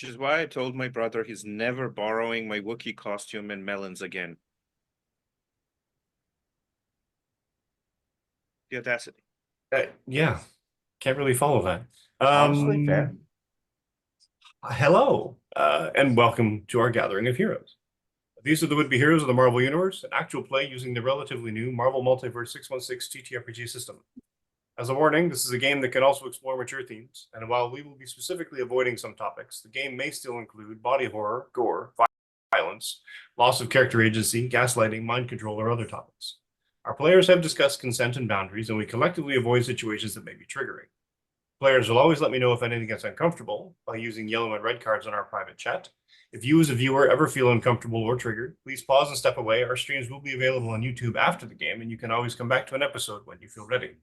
Which is why I told my brother he's never borrowing my Wookiee costume and melons again. The audacity. Yeah, can't really follow that. Honestly, fair. Hello, and welcome to our gathering of heroes. These are the would-be heroes of the Marvel Universe, an actual play using the relatively new Marvel Multiverse 616 ttrpg system. As a warning, this is a game that can also explore mature themes, and while we will be specifically avoiding some topics, the game may still include body horror, gore, violence, loss of character agency, gaslighting, mind control, or other topics. Our players have discussed consent and boundaries, and we collectively avoid situations that may be triggering. Players will always let me know if anything gets uncomfortable by using yellow and red cards on our private chat. If you as a viewer ever feel uncomfortable or triggered, please pause and step away. Our streams will be available on YouTube after the game, and you can always come back to an episode when you feel ready.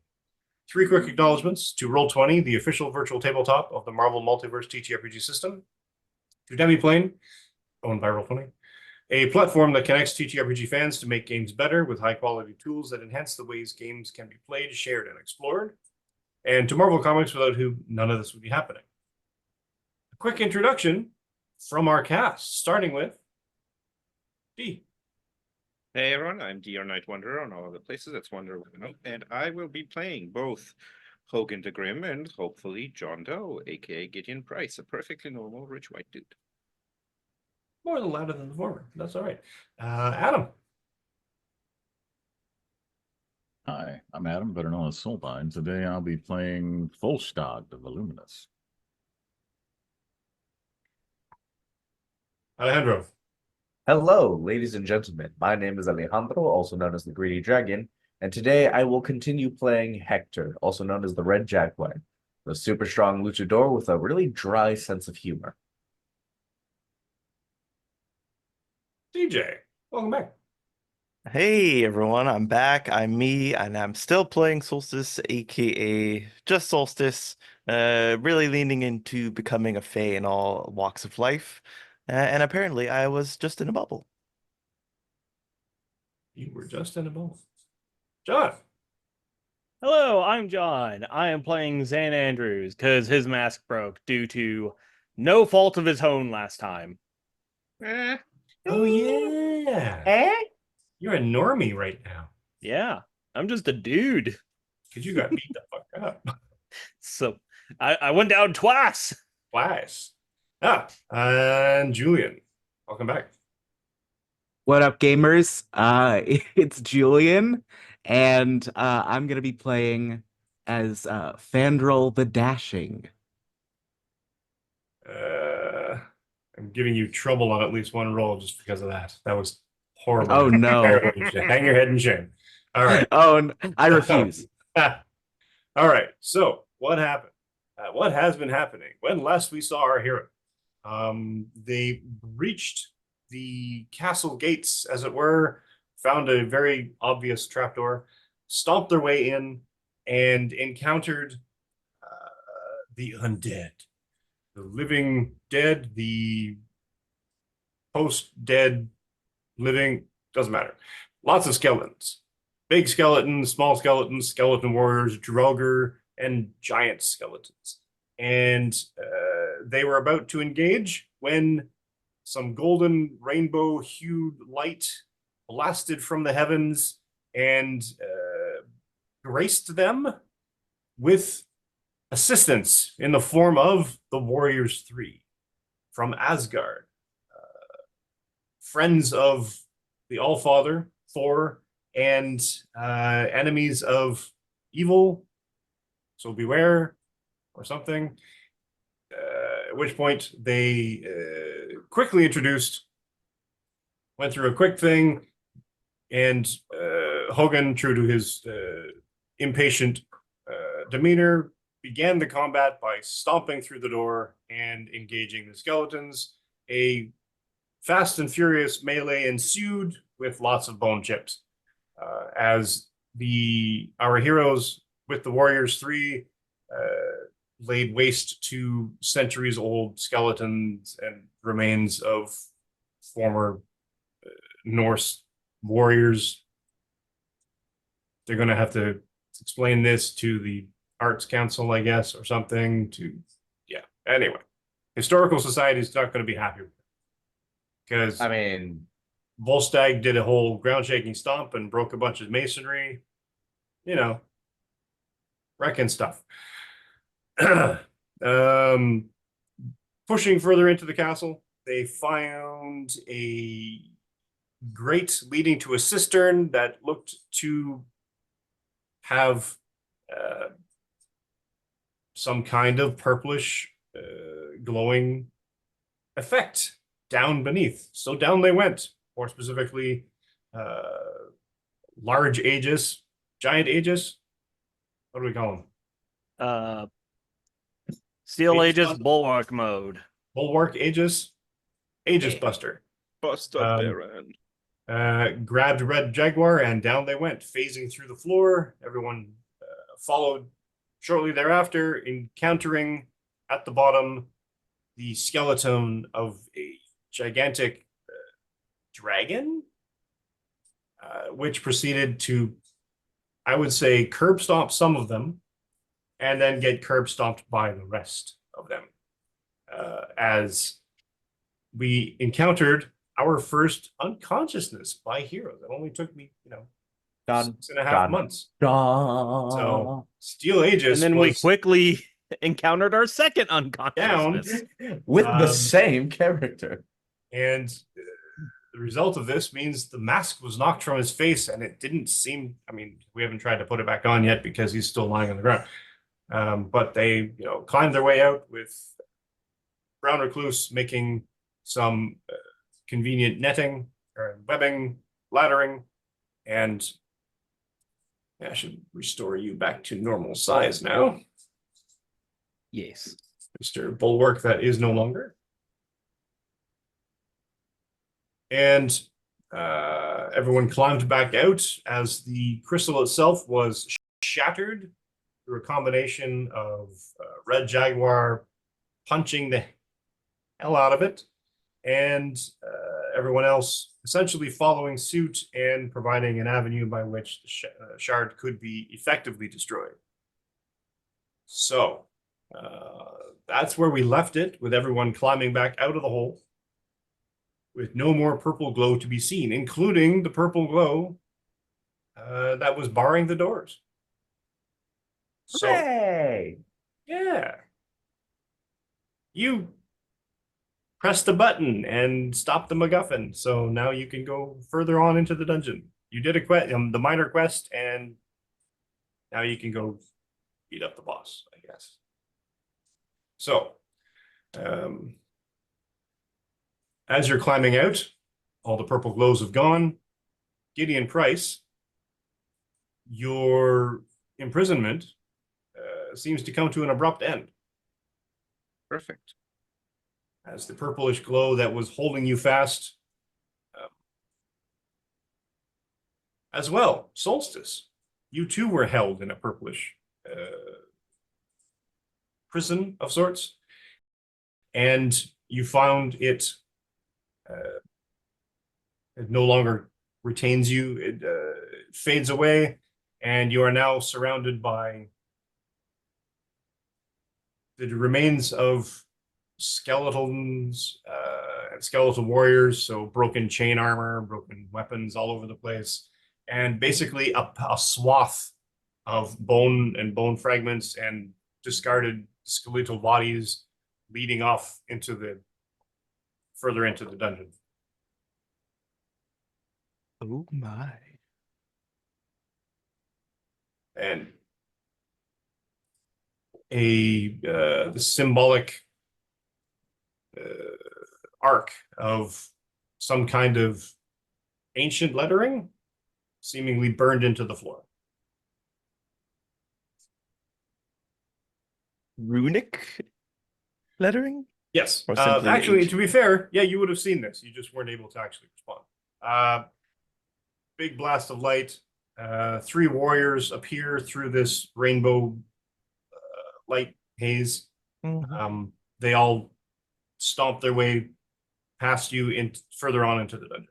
3 quick acknowledgements to Roll20, the official virtual tabletop of the Marvel Multiverse TTRPG system. To Demiplane, owned by Roll20, a platform that connects TTRPG fans to make games better with high-quality tools that enhance the ways games can be played, shared, and explored. And to Marvel Comics, without who none of this would be happening. A quick introduction from our cast, starting with D. Hey everyone, I'm DR Night Wanderer on all the places. That's Wanderer, and I will be playing both Hogan the Grim and hopefully John Doe, aka Gideon Price, a perfectly normal rich white dude. More the latter than the former. That's all right. Adam. Hi, I'm Adam, better known as Solstice. Today I'll be playing Volstagg the Voluminous. Alejandro. Hello, ladies and gentlemen. My name is Alejandro, also known as the Greedy Dragon, and today I will continue playing Hector, also known as the Red Jaguar, the super strong luchador with a really dry sense of humor. DJ, welcome back. Hey everyone, I'm back. I'm me, and I'm still playing Solstice, aka just Solstice. Really leaning into becoming a fae in all walks of life. And apparently, I was just in a bubble. You were just in a bubble. John. Hello, I'm John. I am playing Zan Andrews because his mask broke due to no fault of his own last time. Oh, yeah. You're a normie right now. Yeah, I'm just a dude. Because you got beat the fuck up. So I went down twice. Twice. And Julian, welcome back. What up, gamers? It's Julian, and I'm gonna be playing as Fandral the Dashing. I'm giving you trouble on at least one roll just because of that. That was horrible. Oh no! Hang your head in shame. All right. Oh, I refuse. All right. So what happened? What has been happening? When last we saw our hero, they breached the castle gates, as it were, found a very obvious trapdoor, stomped their way in, and encountered the undead, the living dead, the post-dead living, doesn't matter. Lots of skeletons. Big skeletons, small skeletons, skeleton warriors, Draugr, and giant skeletons. And they were about to engage when some golden rainbow-hued light blasted from the heavens and graced them with assistance in the form of the Warriors 3 from Asgard. Friends of the Allfather, Thor, and enemies of evil, so beware, or something. At which point they quickly introduced, went through a quick thing, and Hogan, true to his impatient demeanor, began the combat by stomping through the door and engaging the skeletons. a fast and furious melee ensued with lots of bone chips. As our heroes with the Warriors 3 laid waste to centuries-old skeletons and remains of former Norse warriors. They're going to have to explain this to the Arts Council, I guess, or something yeah. Anyway, Historical Society is not going to be happy with it. Because, I mean, Volstagg did a whole ground-shaking stomp and broke a bunch of masonry. You know, wrecking stuff. Pushing further into the castle, they found a grate leading to a cistern that looked to have some kind of purplish glowing effect down beneath. So down they went. More specifically, large Aegis, giant Aegis. What do we call them? Steel Aegis Aegis Buster. Bulwark mode. Bulwark Aegis, Aegis Buster. Buster Baron. Grabbed Red Jaguar and down they went, phasing through the floor. Everyone followed shortly thereafter, encountering at the bottom the skeleton of a gigantic dragon, which proceeded to, I would say, curb stomp some of them and then get curb stomped by the rest of them. As we encountered our first unconsciousness by heroes. It only took me, Done. 6.5 months. Done. So Steel Aegis, And then we was quickly encountered our second down, unconsciousness. with the Um, same character. and the result of this means the mask was knocked from his face, and it didn't seem. I mean, we haven't tried to put it back on yet because he's still lying on the ground. But they, climbed their way out with Brown Recluse making some convenient netting or webbing, laddering, and I should restore you back to normal size now, Yes. Mr. Bulwark. That is no longer. And everyone climbed back out as the crystal itself was shattered through a combination of Red Jaguar punching the hell out of it, and everyone else essentially following suit and providing an avenue by which the shard could be effectively destroyed. So that's where we left it, with everyone climbing back out of the hole, with no more purple glow to be seen, including the purple glow that was barring the doors. So, Hooray! yeah. You press the button and stop the MacGuffin, so now you can go further on into the dungeon. You did the minor quest, and now you can go beat up the boss, I guess. So, as you're climbing out, all the purple glows have gone. Gideon Price, your imprisonment seems to come to an abrupt end. Perfect. As the purplish glow that was holding you fast, as well, Solstice, you too were held in a purplish prison of sorts, and you found it no longer retains you. It fades away, and you are now surrounded by the remains of skeletons and skeletal warriors, so broken chain armor, broken weapons all over the place, and basically a swath of bone and bone fragments and discarded skeletal bodies leading off further into the dungeon. Oh my. And the symbolic arc of some kind of ancient lettering seemingly burned into the floor. Runic lettering? Yes. Or simply Actually, H. to be fair, yeah, you would have seen this. You just weren't able to actually respond. Big blast of light. Three warriors appear through this rainbow light haze. Mhm. They all stomp their way past you in further on into the dungeon.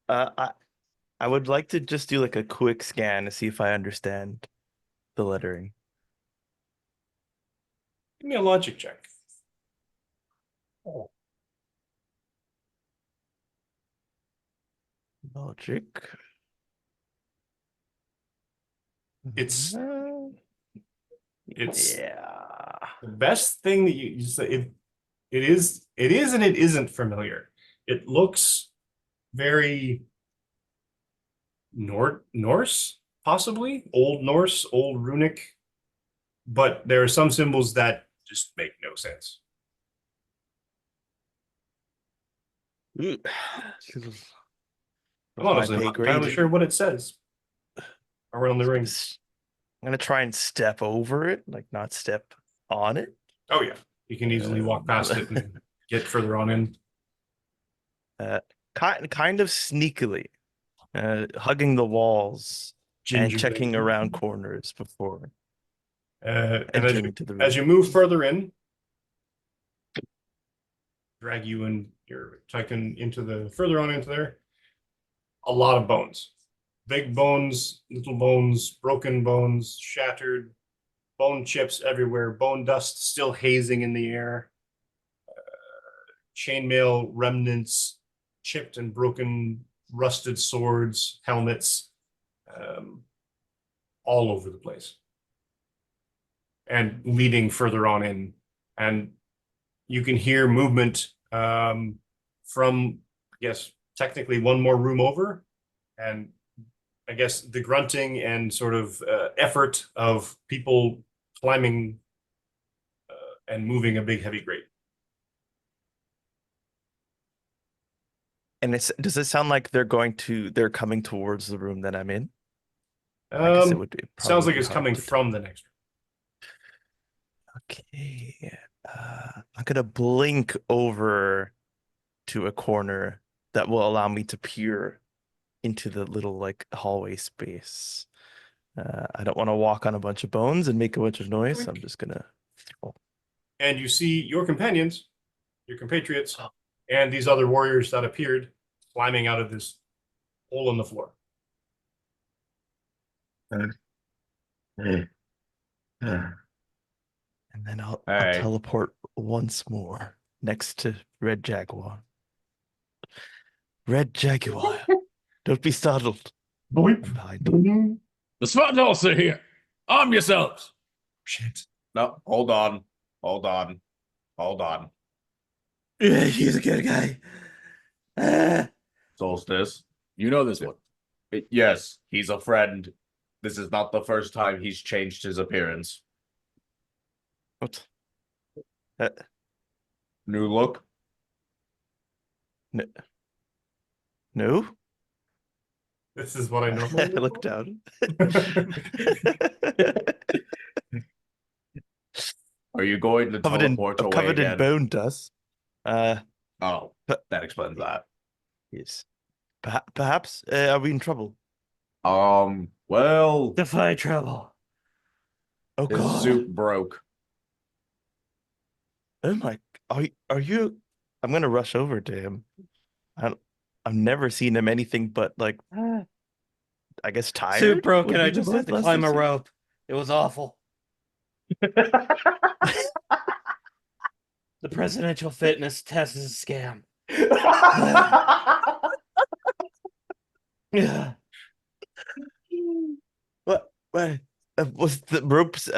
I I would like to just do like a quick scan to see if I understand the lettering. Give me a logic check. Logic. It's It's yeah. the best thing that you say. It is and it isn't familiar. It looks very Norse, possibly Old Norse, Old Runic, but there are some symbols that just make no sense. Ooh. I'm My honestly pay not entirely grade. sure what it says around the ring. I'm gonna try and step over it, like not step on it. Oh yeah, you can easily walk past it and get further on in. Kind of sneakily, hugging the walls and Gingerly. checking around corners before And entering into the room. as you move further in, drag you and your Tycoon into the further on into there. A lot of bones, big bones, little bones, broken bones, shattered, bone chips everywhere, bone dust still hazing in the air, chainmail remnants, chipped and broken, rusted swords, helmets, all over the place, and leading further on in, and you can hear movement from, yes, technically one more room over, and I guess the grunting and sort of effort of people climbing and moving a big heavy grate. And does it sound like they're coming towards the room that I'm in? I guess it would be. Sounds probably like it's hard coming to from the next room. Okay. I'm gonna blink over to a corner that will allow me to peer into the little like hallway space. I don't want to walk on a bunch of bones and make a bunch of noise. So I'm just gonna. And you see your companions, your compatriots, and these other warriors that appeared climbing out of this hole in the floor. And then I'll right. teleport once more next to Red Jaguar. Red Jaguar, don't be startled. I'm behind you. The Svartalfs are here. Arm yourselves. Shit. No, hold on. Hold on. Hold on. Yeah, he's a good guy. Solstice. You know this one. Yes, he's a friend. This is not the first time he's changed his appearance. What? New look? No? This is what I I normally look down. Are you going to teleport away covered in again? bone dust. Oh, but- that explains that. Yes. Perhaps are we in trouble? Well, Defy trouble. Oh his God. suit broke. Oh my, are you? I'm gonna rush over to him. I've never seen him anything but like, I guess tired. Suit broken. would I be the just had to best climb a description. rope. It was awful. The presidential fitness test is a scam. Yeah. What? Was the ropes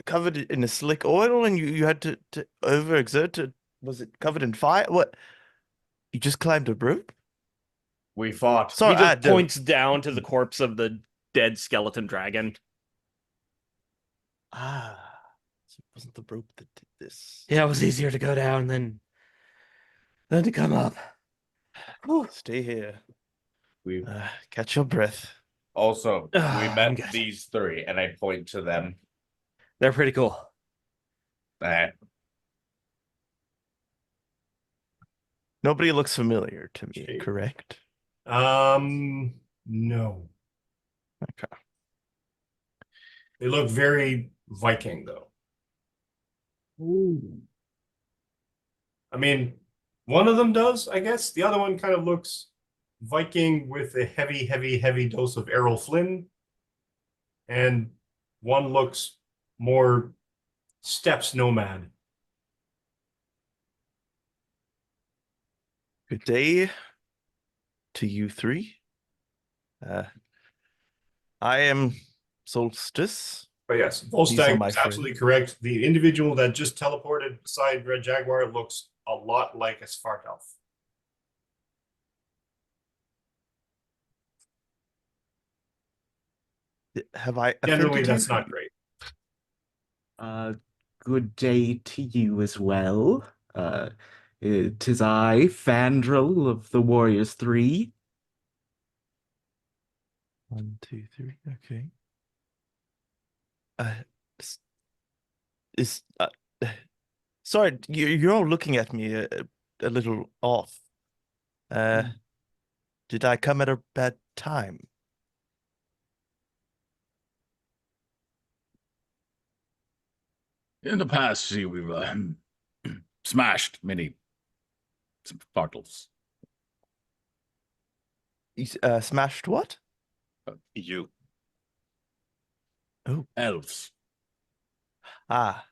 covered in a slick oil and you had to overexert it? Was it covered in fire? What? You just climbed a rope? We fought. Sorry, He just no. points down to the corpse of the dead skeleton dragon. So it wasn't the rope that did this. Yeah, it was easier to go down than to come up. Stay here. We Catch your breath. Also, we I'm met good. these three, and I point to them. They're pretty cool. Eh, Nobody looks familiar to me, Okay. correct? No. Okay. They look very Viking, though. I mean, one of them does, I guess. The other one kind of looks Viking with a heavy, heavy, heavy dose of Errol Flynn. And one looks more steppes nomad. Good day to you three. I am Solstice. But yes, These are Volstagg my is absolutely correct. The individual that just teleported beside Red Jaguar looks a lot like a Svartalf. Have I Generally, offended that's you? not great. Good day to you as well. Tis I, Fandral of the Warriors 3. 1, 2, 3. Okay. Is sorry, you're all looking at me a little off. Did I come at a bad time? In the past, see, we've smashed many Svartalfs. You smashed what? You. Elves. Ah.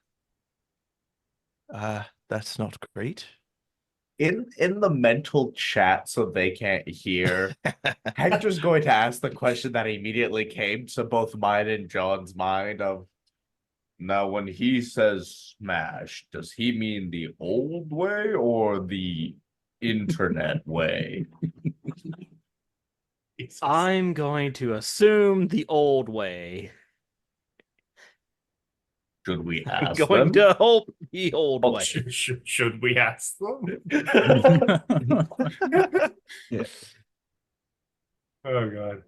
That's not great. in the mental chat, so they can't hear, Hector's going to ask the question that immediately came to both mine and John's mind of, now when he says smash, does he mean the old way or the internet way? I'm going to assume the old way. Should we I'm ask going them? to hope the old Oh, way. Should we ask them? Yeah. Oh god.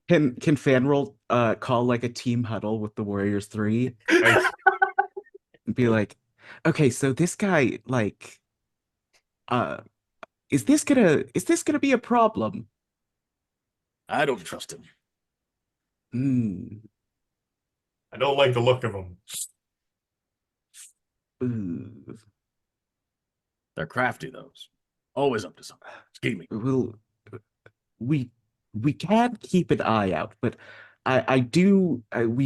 Can Fanroll call like a team huddle with the Warriors 3 Like, and be like, okay, so this guy, like, is this gonna be a problem? I don't trust him. I don't like the look of them. Ooh. They're crafty, those. Always up to something. Scheming. Well, we can keep an eye out, but we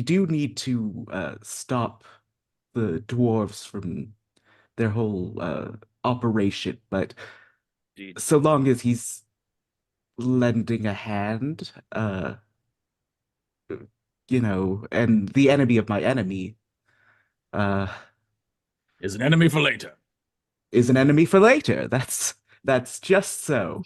do need to stop the dwarves from their whole operation. But Indeed. so long as he's lending a hand, and the enemy of my enemy, Is an enemy for later. is an enemy for later. That's just so.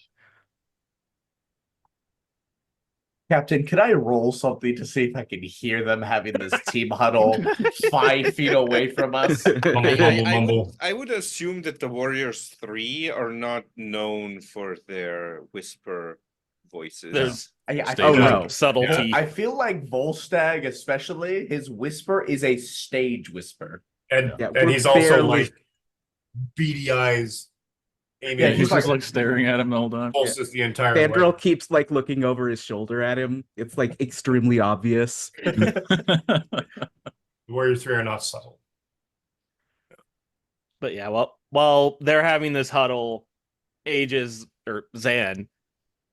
Captain, can I roll something to see if I can hear them having this team huddle 5 feet away from us? Mumble. I would assume that the Warriors 3 are not known for their whisper voices. There's I Oh, feel no. like, subtlety. I feel like Volstagg, especially, his whisper is a stage whisper. And Yeah, and we're he's also barely- like beady eyes aiming Yeah, at He's he's just like staring at him the whole time. Solstice the entire way. Fandral keeps like looking over his shoulder at him. It's like extremely obvious. The Warriors 3 are not subtle. But yeah, well, while they're having this huddle, Aegis or Zan,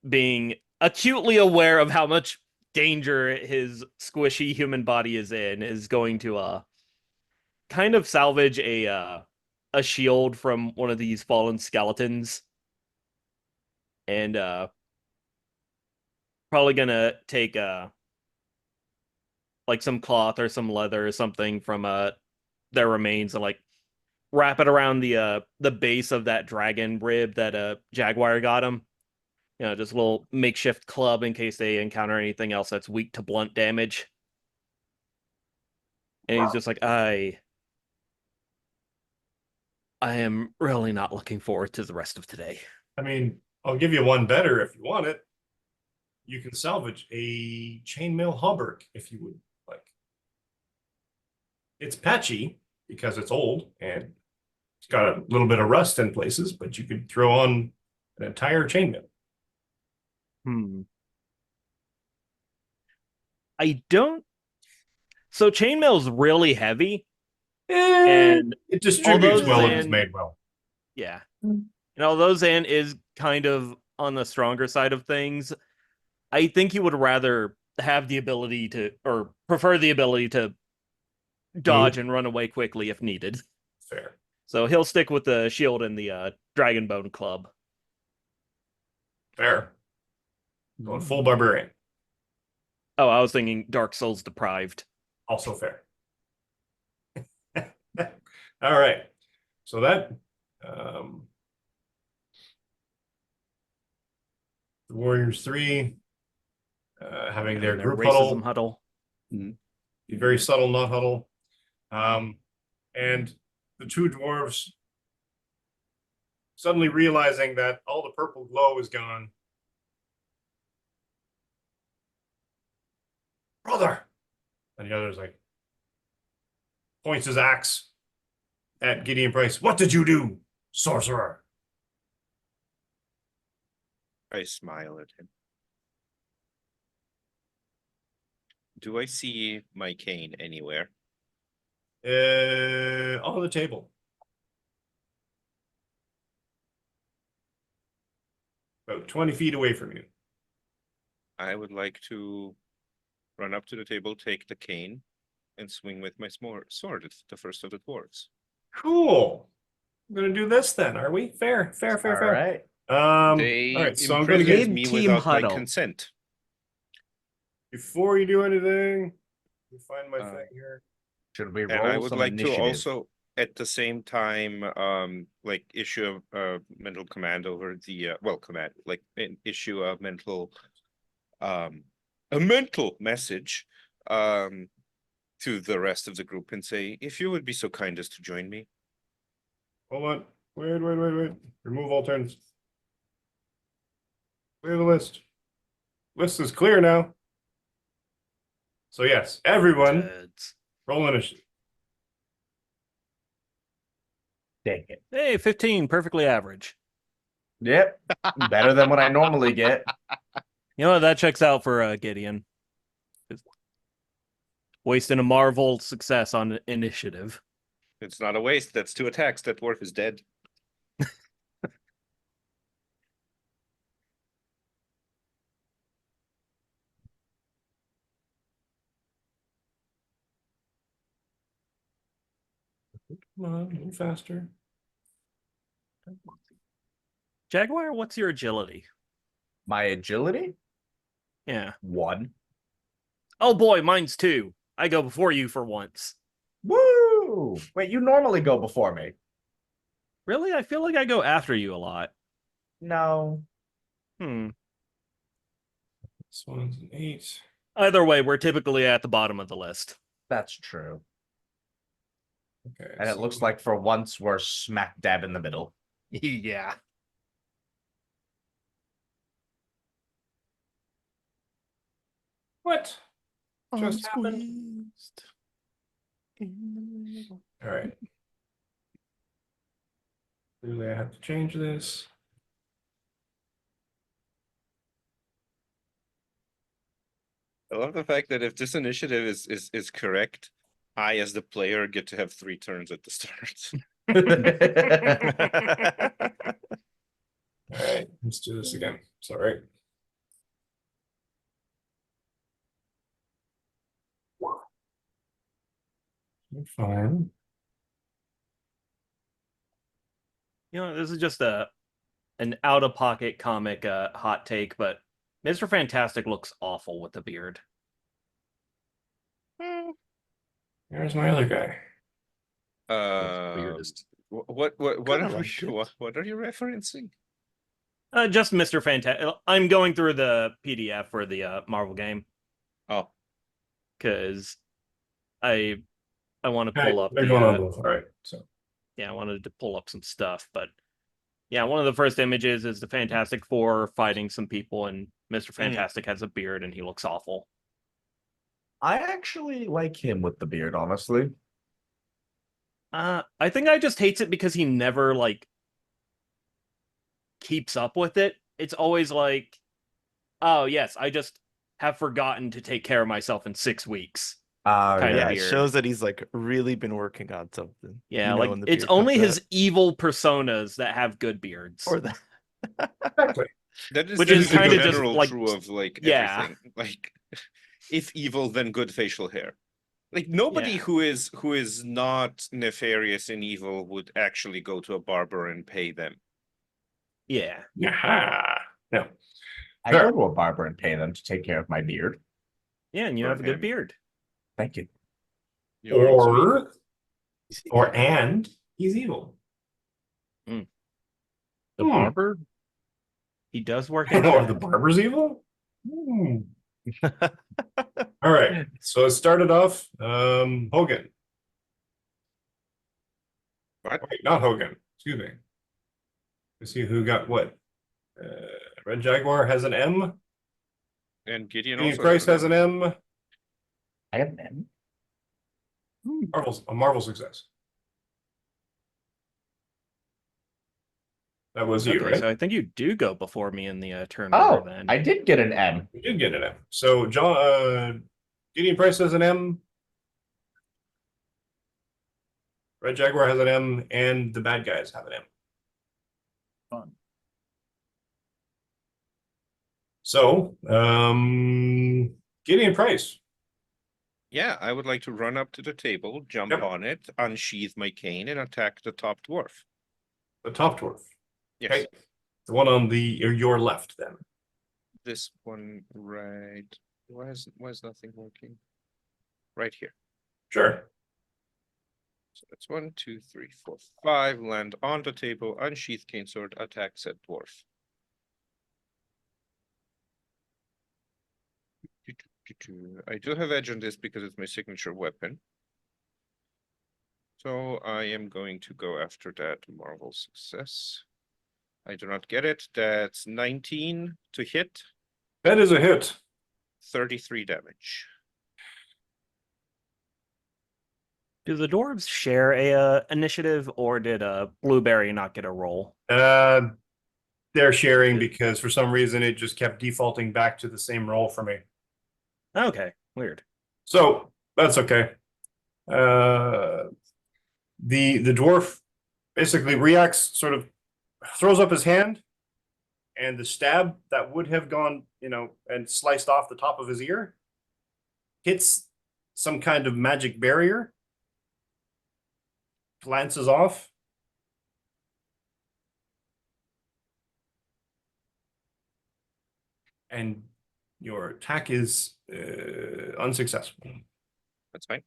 being acutely aware of how much danger his squishy human body is in, is going to kind of salvage a shield from one of these fallen skeletons, and probably gonna take like some cloth or some leather or something from their remains and like wrap it around the base of that dragon rib that Jaguar got him. You know, just a little makeshift club in case they encounter anything else that's weak to blunt damage. And he's just like, I am really not looking forward to the rest of today. I mean, I'll give you one better if you want it. you can salvage a chainmail hauberk if you would like. It's patchy because it's old and it's got a little bit of rust in places, but you could throw on an entire chainmail. I don't. So chainmail's really heavy, And it distributes although well if it's Zan- made well. yeah. And although Zan is kind of on the stronger side of things, I think he would rather have the ability to, or prefer the ability to dodge and run away quickly if needed. Fair. So he'll stick with the shield and the Dragonbone Club. Fair. Going full barbarian. Oh, I was thinking Dark Souls deprived. Also fair. All right. So that the Warriors 3 having their group racism huddle. huddle. Be very subtle, not huddle. And the two dwarves suddenly realizing that all the purple glow is gone. Brother! And the other's like, points his axe at Gideon Price. What did you do, sorcerer? I smile at him. Do I see my cane anywhere? On the table. About 20 feet away from you. I would like to run up to the table, take the cane, and swing with my sword at the first of the dwarves. Cool. We're gonna do this then, are we? Fair. All right. All They right, so I'm gonna imprisoned get me team without my huddle. consent. before you do anything. Let me find my thing here. Should we And roll I would some like initiative? to also, at the same time, like issue a mental command over the issue a mental message to the rest of the group and say, if you would be so kind as to join me. Hold on. Wait. Remove all turns. Clear the list. List is clear now. So yes, everyone roll initiative. Dang it. Hey, 15, perfectly average. Yep. Better than what I normally get. You know what? That checks out for Gideon. Wasting a Marvel success on initiative. It's not a waste. That's 2 attacks. That dwarf is dead. Come on, a little faster. Jaguar, what's your agility? My agility? Yeah. 1. Oh boy, mine's 2. I go before you for once. Woo! Wait, you normally go before me. Really? I feel like I go after you a lot. No. This one's an 8. Either way, we're typically at the bottom of the list. That's true. Okay. And it looks like for once we're smack dab in the middle. Yeah. What just happened? All right. Clearly, I have to change this. I love the fact that if this initiative is correct, I, as the player, get to have 3 turns at the start. All right, let's do this again. Sorry. Fine. You know, this is just an out-of-pocket comic hot take, but Mr. Fantastic looks awful with the beard. There's my other guy. What Kinda are like you, it. what are you referencing? Just Mr. Fantastic. I'm going through the PDF for the Marvel game Oh, because I want to Hey, pull up they're the going on both. All right, so yeah, I wanted to pull up some stuff, but yeah, one of the first images is the Fantastic Four fighting some people in Mr. Fantastic has a beard and he looks awful. I actually like him with the beard, honestly. I think I just hates it because he never like keeps up with it. It's always like, oh yes, I just have forgotten to take care of myself in 6 weeks. Kind Yeah, of it weird. shows that he's like really been working on something. Yeah, you know, like when the it's beard comes only his out. evil personas that have good beards. Or that. Exactly. Which that is the kinda just, general like, true of like yeah. everything. Like, if evil, then good facial hair. Like nobody Yeah. who is not nefarious and evil would actually go to a barber and pay them. Yeah. Yeah. No. I Sure. go to a barber and pay them to take care of my beard. Yeah, and you For have a good him. beard. Thank you. You're also evil. And he's evil. The Hmm. barber? He does work in Or the back. barber's evil? Hmm. All right. So it started off Hogan. What? Wait, not Hogan. Excuse me. Let's see who got what. Red Jaguar has an M. And Gideon Gideon also Price has an M. I have an M. A Marvel success. That was you, Okay, right? so I think you do go before me in the turn Oh, order then. I did get an M. You did get an M. So Gideon Price has an M. Red Jaguar has an M, and the bad guys have an M. Fun. So, Gideon Price. Yeah, I would like to run up to the table, jump Yep. on it, unsheath my cane, and attack the top dwarf. The top dwarf. Yes. Okay. The one on your left, then. This one right. Why is nothing working? Right here. Sure. So that's 1, 2, 3, 4, 5. Land on the table, unsheath cane sword, attack said dwarf. I do have edge on this because it's my signature weapon. So I am going to go after that Marvel success. I do not get it. That's 19 to hit, That is a hit. 33 damage. Do the dwarves share a initiative, or did Blueberry not get a roll? They're sharing because for some reason it just kept defaulting back to the same roll for me. Okay, weird. So that's okay. The dwarf basically reacts, sort of throws up his hand, and the stab that would have gone, and sliced off the top of his ear hits some kind of magic barrier, glances off. And your attack is unsuccessful. That's fine.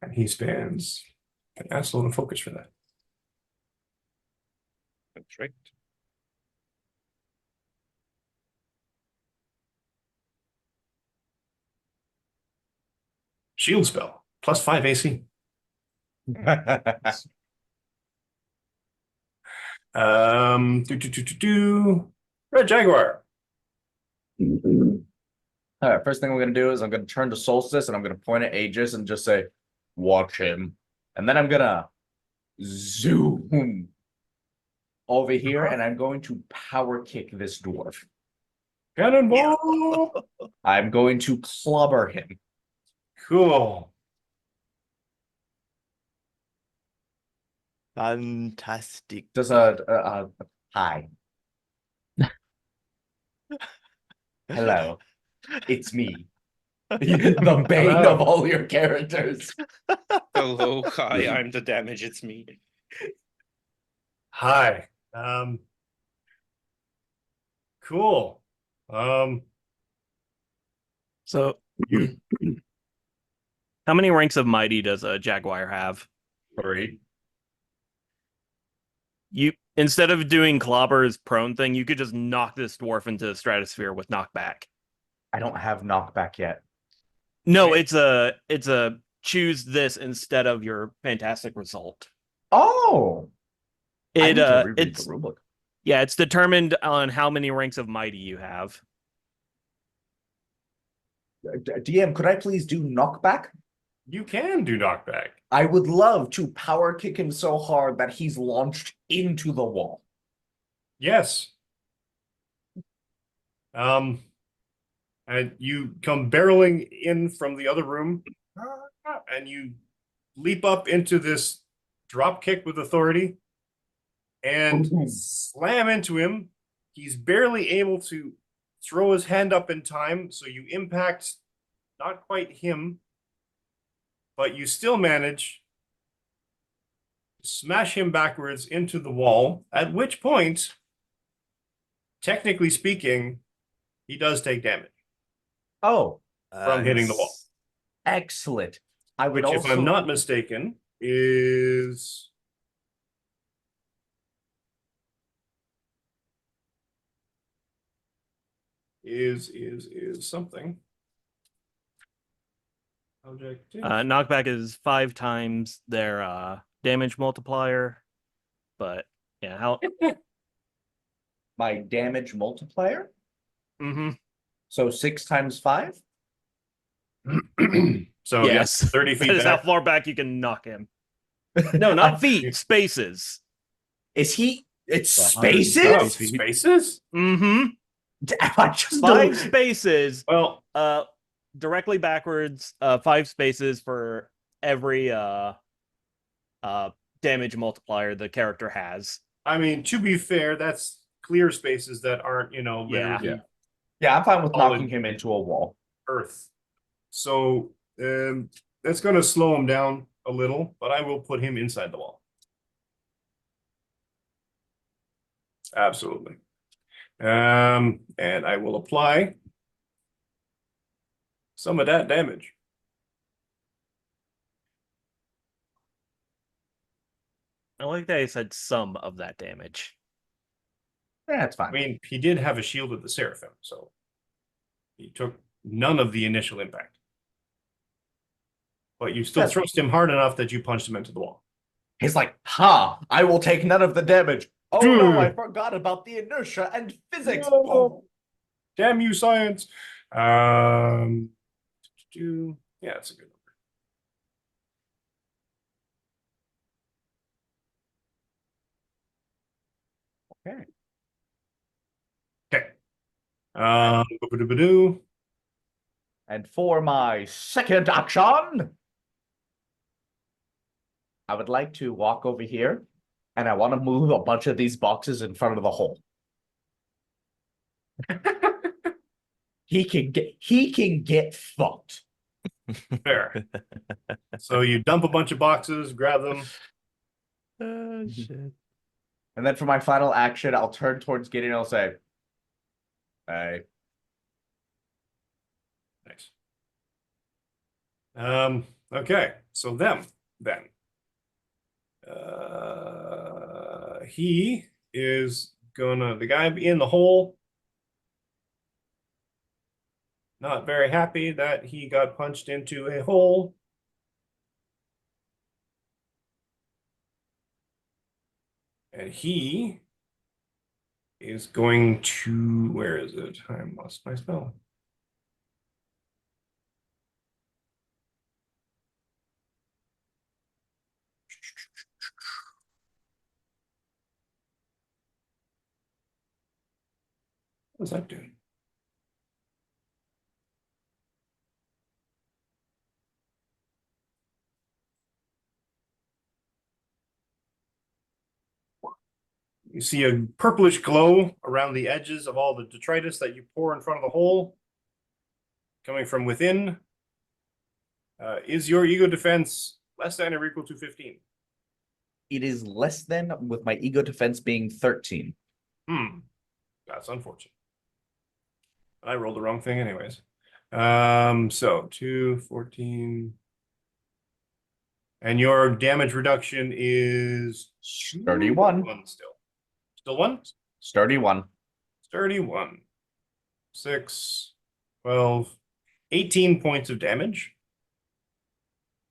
And he spends an asshole to focus for that. That's right. Shield spell, +5 AC. Red Jaguar. All right, first thing I'm going to do is I'm going to turn to Solstice and I'm going to point at Aegis and just say, watch him. And then I'm going to zoom over here and I'm going to power kick this dwarf. Cannonball. I'm going to clobber him. Cool. Fantastic. Just hi. Hello. It's me. The bane Hello. of all your characters. Hello, hi, I'm the damage, it's me. Hi. Cool. So, You how many ranks of mighty does a Jaguar have? 3. You, instead of doing Clobber's prone thing, you could just knock this dwarf into the stratosphere with knockback. I don't have knockback yet. No, it's a choose this instead of your fantastic result. Oh, I need to reread It's the rulebook. Yeah, it's determined on how many ranks of mighty you have. DM, could I please do knockback? You can do knockback. I would love to power kick him so hard that he's launched into the wall. Yes. And you come barreling in from the other room, and you leap up into this drop kick with authority and slam into him. He's barely able to throw his hand up in time, so you impact not quite him, but you still manage to smash him backwards into the wall, at which point, technically speaking, he does take damage Oh, from hitting the wall. excellent. I would Which, also, if I'm not mistaken, is something. Objective. Knockback is 5 times their damage multiplier. But yeah, how? my damage multiplier. Mm-hmm. So 6 times 5. So Yes, 30 feet that is how back. far back you can knock him. No, not feet, spaces. Is he? It's Well, 150 spaces. feet. Spaces? Mm-hmm. I just 5 don't. spaces. Well, Directly backwards. 5 spaces for every damage multiplier the character has. I mean, to be fair, that's clear spaces that aren't, Yeah. literally Yeah, I'm fine with Solid. knocking him into a wall. earth. So that's going to slow him down a little, but I will put him inside the wall. Absolutely. And I will apply some of that damage. I like that I said some of that damage. Yeah, it's I fine. mean, he did have a shield of the Seraphim, so he took none of the initial impact. But you still That's- thrust him hard enough that you punched him into the wall. He's like, ha, I will take none of the damage. Oh no, I forgot about the inertia and physics. No. Oh. Damn you, science. Yeah, it's a good Okay. Okay. Ba-ba-do-ba-do. And for my second action, I would like to walk over here and I want to move a bunch of these boxes in front of the hole. He can get fucked. Fair. So you dump a bunch of boxes, grab them. Oh, shit. And then for my final action, I'll turn towards Gideon and I'll say, hey. Nice. Okay, so them then. He is gonna, the guy in the hole, not very happy that he got punched into a hole. And he is going to, where is it? I lost my spell. What does that do? You see a purplish glow around the edges of all the detritus that you pour in front of the hole, coming from within. Is your ego defense less than or equal to 15? It is less than, with my ego defense being 13. That's unfortunate. I rolled the wrong thing anyways. So 2, 14. And your damage reduction is 31. One still. Still 1? Sturdy one. 31. 6, 12, 18 points of damage.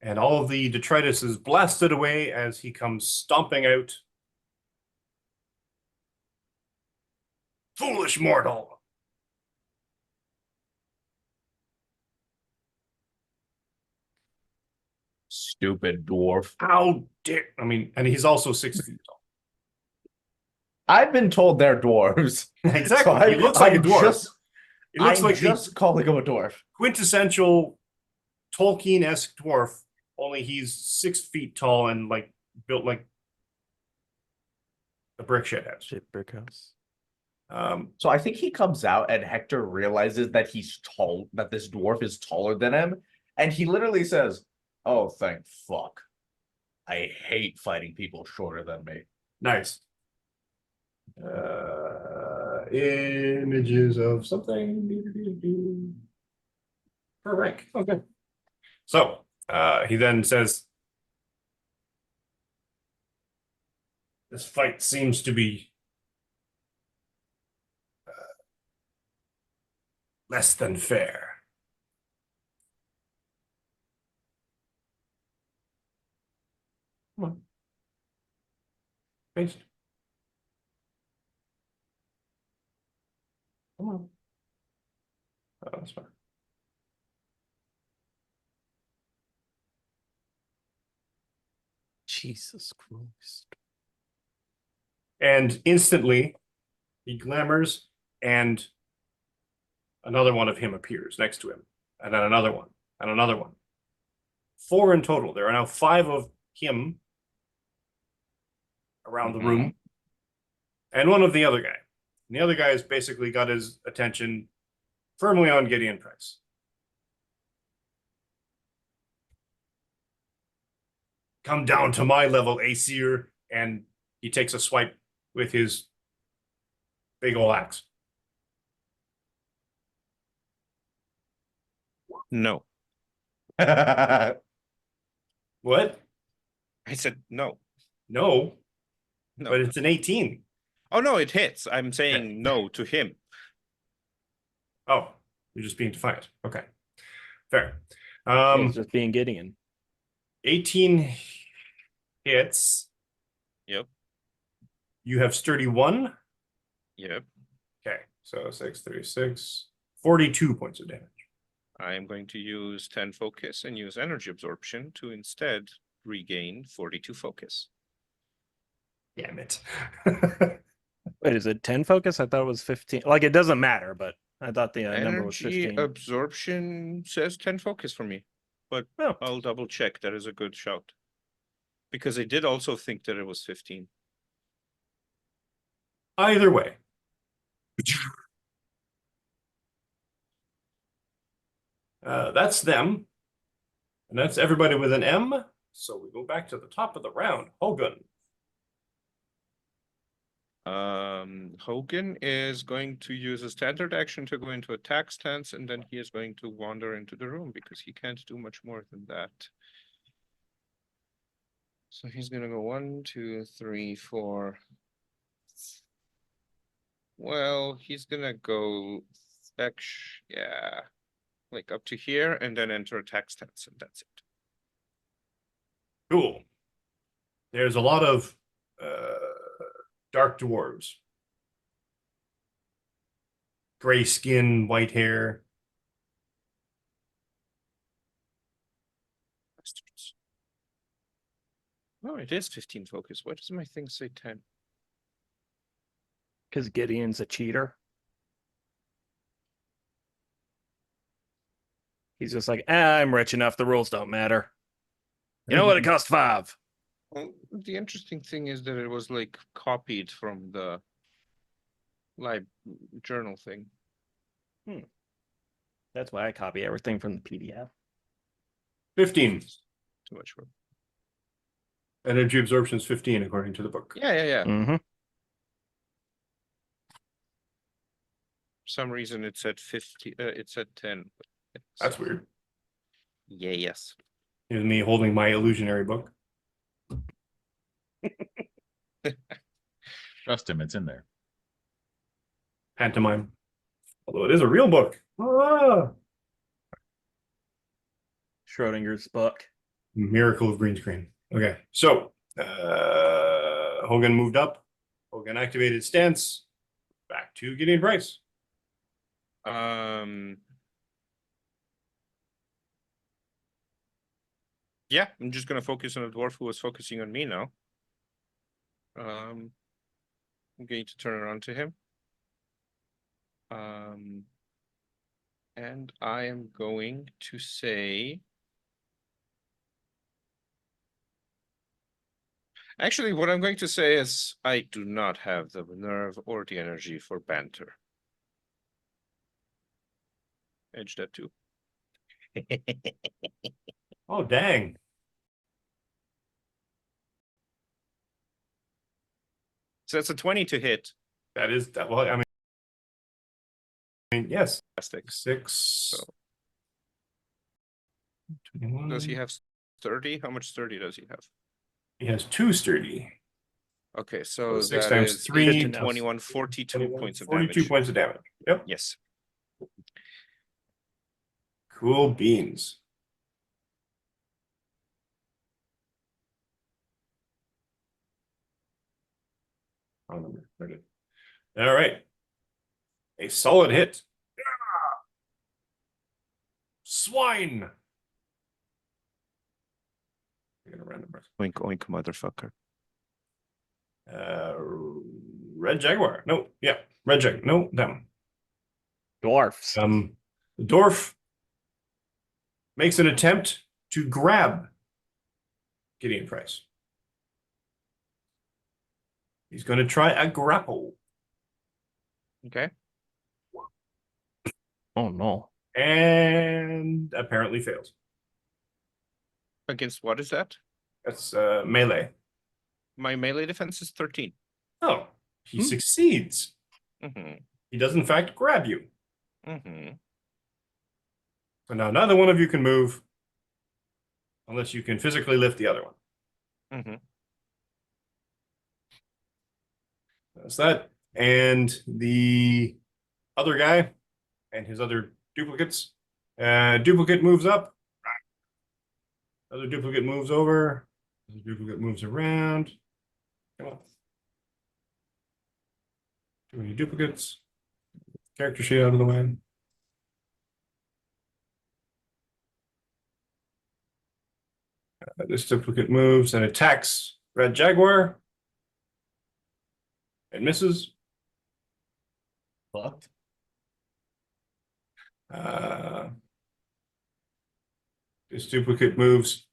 And all of the detritus is blasted away as he comes stomping out. Foolish mortal. Stupid dwarf. How dare, I mean, and he's also 6 feet tall. I've been told they're dwarves. Exactly. He looks like a dwarf. It looks I'm like just the calling him a dwarf. quintessential Tolkien-esque dwarf, only he's 6 feet tall and like built like a brick shit house. Shit, brick house. So I think he comes out and Hector realizes that he's tall, that this dwarf is taller than him, and he literally says, "Oh, thank fuck. I hate fighting people shorter than me." Nice. Images of something. Per rank. Okay. So he then says, this fight seems to be less than fair. Come on. Paste. Come on. Oh, that's fine. Jesus Christ. And instantly he glamours and another one of him appears next to him, and then another one, and another one. 4 in total. There are now 5 of him around the room, and one of the other guy. And the other guy has basically got his attention firmly on Gideon Price. Come down to my level, Aesir, and he takes a swipe with his big ol' axe. No. What? I said no. No, No. but it's an 18. Oh no, it hits. I'm saying no to him. Oh, you're just being defiant. Okay. Fair. He's just being Gideon. 18 hits. Yep. You have sturdy 1. Yep. Okay. So 6, 36, 42 points of damage. I am going to use 10 focus and use energy absorption to instead regain 42 focus. Damn it. Wait, is it 10 focus? I thought it was 15. Like, it doesn't matter, but I thought the number was Energy 15. absorption says 10 focus for me, but Oh. I'll double check. That is a good shout. Because I did also think that it was 15. Either way. That's them. And that's everybody with an M. So we go back to the top of the round. Hogan. Hogan is going to use a standard action to go into attack stance, and then he is going to wander into the room because he can't do much more than that. So he's gonna go 1, 2, 3, 4. Well, he's gonna go yeah, like up to here, and then enter attack stance, and that's it. Cool. There's a lot of dark dwarves. Gray skin, white hair. Bastards. No, it is 15 focus. Why does my thing say 10? Because Gideon's a cheater. He's just like, I'm rich enough. The rules don't matter. You know what? It costs 5. Well, the interesting thing is that it was like copied from the live journal thing. That's why I copy everything from the PDF. 15. Too much work. Energy absorption is 15 according to the book. Yeah. Mm-hmm. For some reason it said 50. It said 10. That's weird. Yeah, yes. Here's me holding my illusionary book. Trust him, it's in there. Pantomime. Although it is a real book. Ah! Schrodinger's book. Miracle of green screen. Okay, so Hogan moved up. Hogan activated stance. Back to Gideon Price. Yeah, I'm just gonna focus on the dwarf who was focusing on me now. I'm going to turn around to him. And I am going to say. Actually, what I'm going to say is I do not have the nerve or the energy for banter. Edge that too. Oh, dang. So that's a 20 to hit. That is that. Well, I mean, yes. Fantastic. 6. So 21. does he have sturdy? How much sturdy does he have? He has 2 sturdy. Okay, so 6 that times is 3 8 to now 21, 42 points of 42 damage. points of damage. Yep. Yes. Cool beans. All right. A solid hit. Swine. I'm gonna random press. Oink oink, motherfucker. Red Jaguar. No, yeah, Red Jag. No, that one. Dwarfs. The dwarf makes an attempt to grab Gideon Price. He's going to try a grapple. Okay. Oh no. And apparently fails. Against what is that? That's melee. My melee defense is 13. Oh, he succeeds. Mm-hmm. He does in fact grab you. Mm-hmm. So now neither one of you can move unless you can physically lift the other one. Mm-hmm. That's that. And the other guy and his other duplicates. Duplicate moves up. Other duplicate moves over. Other duplicate moves around. Come on. Too many duplicates. Character sheet out of the way. This duplicate moves and attacks Red Jaguar. It misses. Fucked. This duplicate moves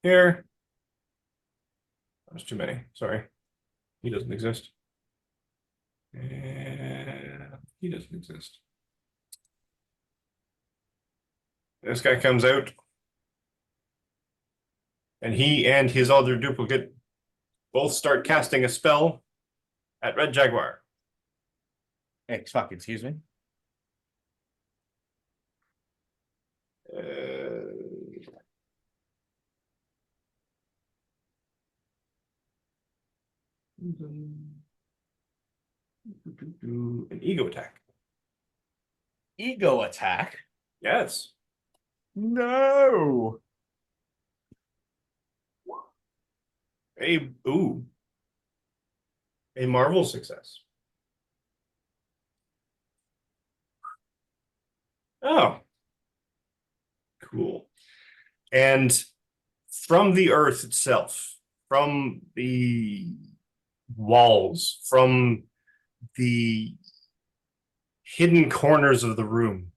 here. There's too many. Sorry. He doesn't exist. And he doesn't exist. This guy comes out. And he and his other duplicate both start casting a spell at Red Jaguar. Fuck, excuse me. An ego attack. Ego attack? Yes. No. A Marvel success. Oh. Cool. And from the earth itself, from the walls, from the hidden corners of the room,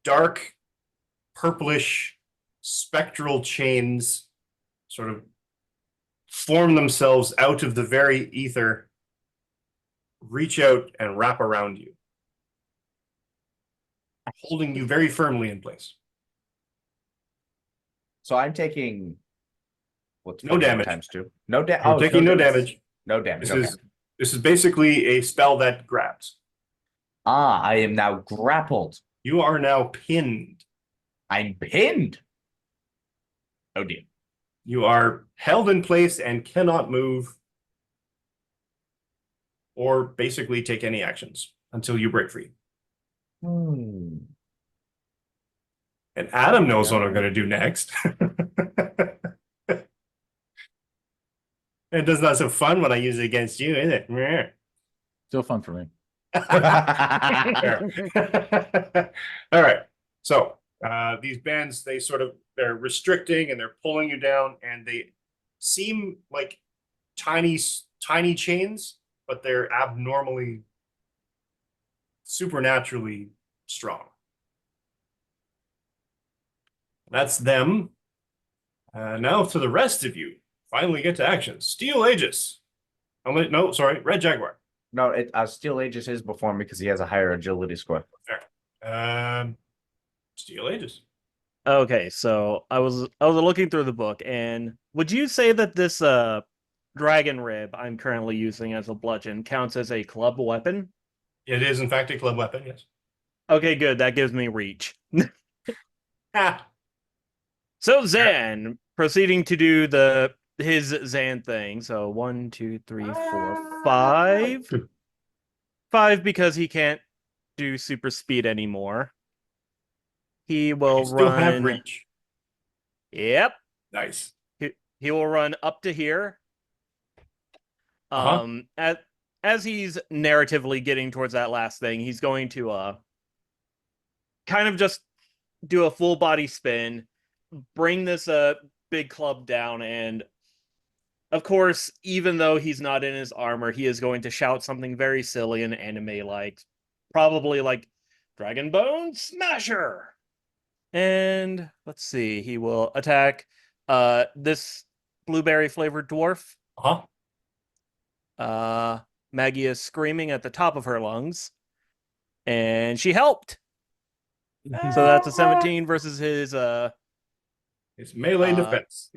dark, purplish, spectral chains sort of form themselves out of the very ether, reach out and wrap around you, holding you very firmly in place. So I'm taking what's No damage. times 2. No damage. You're taking no damage. No damage. This is basically a spell that grabs. Ah, I am now grappled. You are now pinned. I'm pinned. Oh dear. You are held in place and cannot move or basically take any actions until you break free. And Adam knows what I'm going to do next. It does not so fun when I use it against you, is it? Still fun for me. Fair. All right. So these bands, they're restricting and they're pulling you down, and they seem like tiny chains, but they're abnormally, supernaturally strong. That's them. Now to the rest of you. Finally get to action. Steel Aegis. No, sorry, Red Jaguar. No, Steel Aegis is before me because he has a higher agility score. Fair. Steel Aegis. Okay, so I was looking through the book, and would you say that this dragon rib I'm currently using as a bludgeon counts as a club weapon? It is in fact a club weapon, yes. Okay, good. That gives me reach. Ah, So Zan, proceeding to do his Zan thing. So 1, 2, 3, 4, 5. 5 because he can't do super speed anymore. He will you still have run. reach. Yep. Nice. He will run up to here. As he's narratively getting towards that last thing, he's going to kind of just do a full body spin, bring this big club down, and of course, even though he's not in his armor, he is going to shout something very silly and anime-like, probably like Dragon Bone Smasher. And let's see, he will attack this blueberry flavored dwarf. Maggie is screaming at the top of her lungs, and she helped. So that's a 17 versus his melee defense.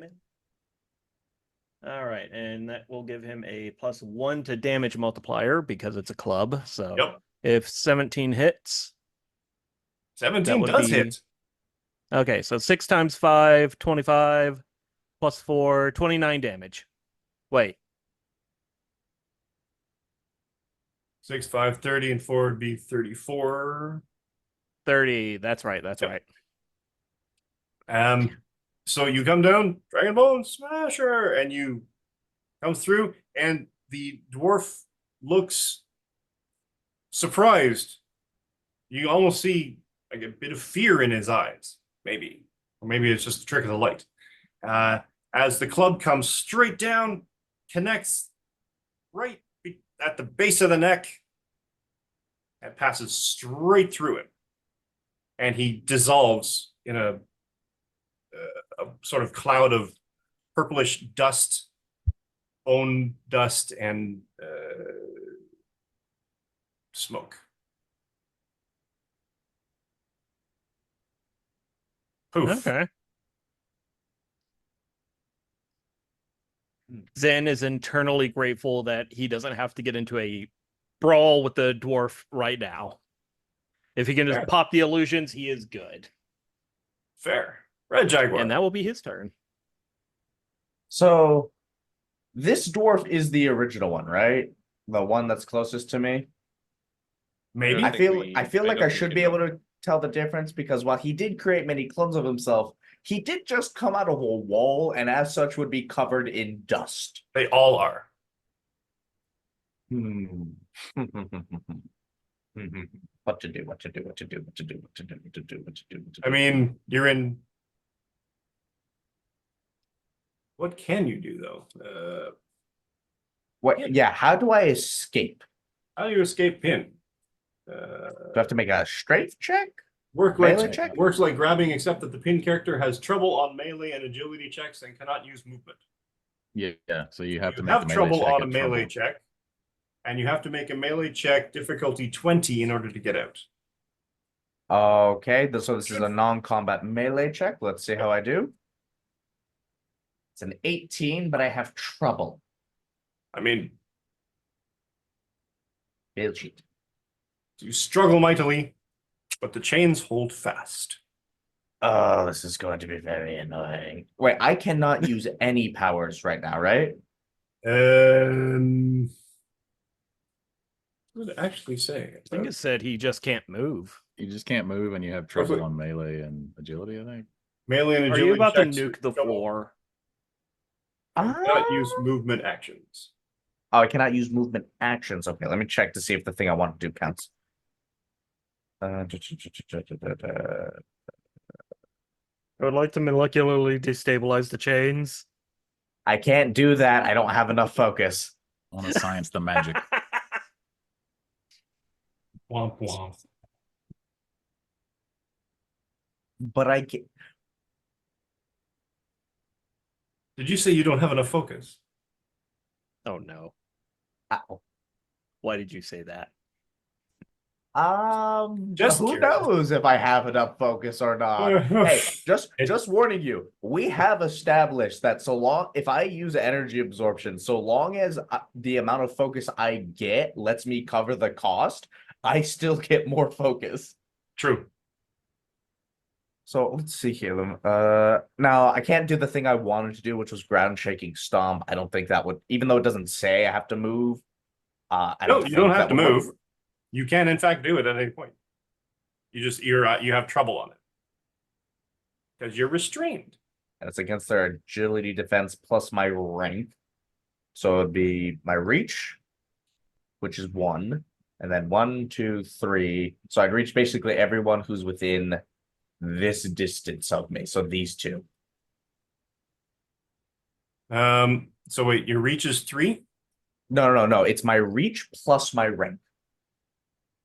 All right, and that will give him a +1 to damage multiplier because it's a club. So Yep. if 17 hits, 17 does hit. Okay, so 6 times 5, 25, +4, 29 damage. Wait. 6, 5, 30, and 4 would be 34. 30. That's right. Right. So you come down, Dragon Bone Smasher, and you come through, and the dwarf looks surprised. You almost see like a bit of fear in his eyes, maybe. Or maybe it's just a trick of the light. As the club comes straight down, connects right at the base of the neck, and passes straight through it. And he dissolves in a sort of cloud of purplish dust, bone dust, and smoke. Poof. Okay. Zen is internally grateful that he doesn't have to get into a brawl with the dwarf right now. If he can just pop the illusions, he is good. Fair. Red Jaguar. And that will be his turn. So this dwarf is the original one, right? The one that's closest to me. Maybe. I feel like I should be able to tell the difference because while he did create many clones of himself, he did just come out of a wall and as such would be covered in dust. They all are. What to do. I mean, you're in. What can you do though? What? Yeah. How do I escape? How do you escape pin? Do I have to make a strength check? Melee check? Works like grabbing, except that the pin character has trouble on melee and agility checks and cannot use movement. Yeah, so you have to You make have the melee trouble check on a at melee trouble. check, and you have to make a melee check difficulty 20 in order to get out. Okay, so this is a non-combat melee check. Let's see how I do. It's an 18, but I have trouble. I mean, Fail sheet. you struggle mightily, but the chains hold fast. Oh, this is going to be very annoying. Wait, I cannot use any powers right now, right? What did it actually say? I think it said he just can't move. You just can't move, and you have trouble on melee and agility, I think. Melee and Are agility you about to checks nuke the trouble. floor? Cannot use movement actions. Oh, I cannot use movement actions. Okay, let me check to see if the thing I want to do counts. I would like to molecularly destabilize the chains. I can't do that. I don't have enough focus. I want to science the magic. Womp womp. But I can. Did you say you don't have enough focus? Oh no. Ow. Why did you say that? Just Who curious. knows if I have enough focus or not? Hey, just warning you. We have established that so long if I use energy absorption, so long as the amount of focus I get lets me cover the cost, I still get more focus. True. So let's see here. Now I can't do the thing I wanted to do, which was ground shaking stomp. I don't think that would, even though it doesn't say I have to move. I No, don't you don't think have that to would work. move. You can, in fact, do it at any point. You have trouble on it because you're restrained. And it's against their agility defense plus my rank. So it'd be my reach, which is 1, and then 1, 2, 3. So I'd reach basically everyone who's within this distance of me. So these two. So wait, your reach is 3? No. It's my reach plus my rank.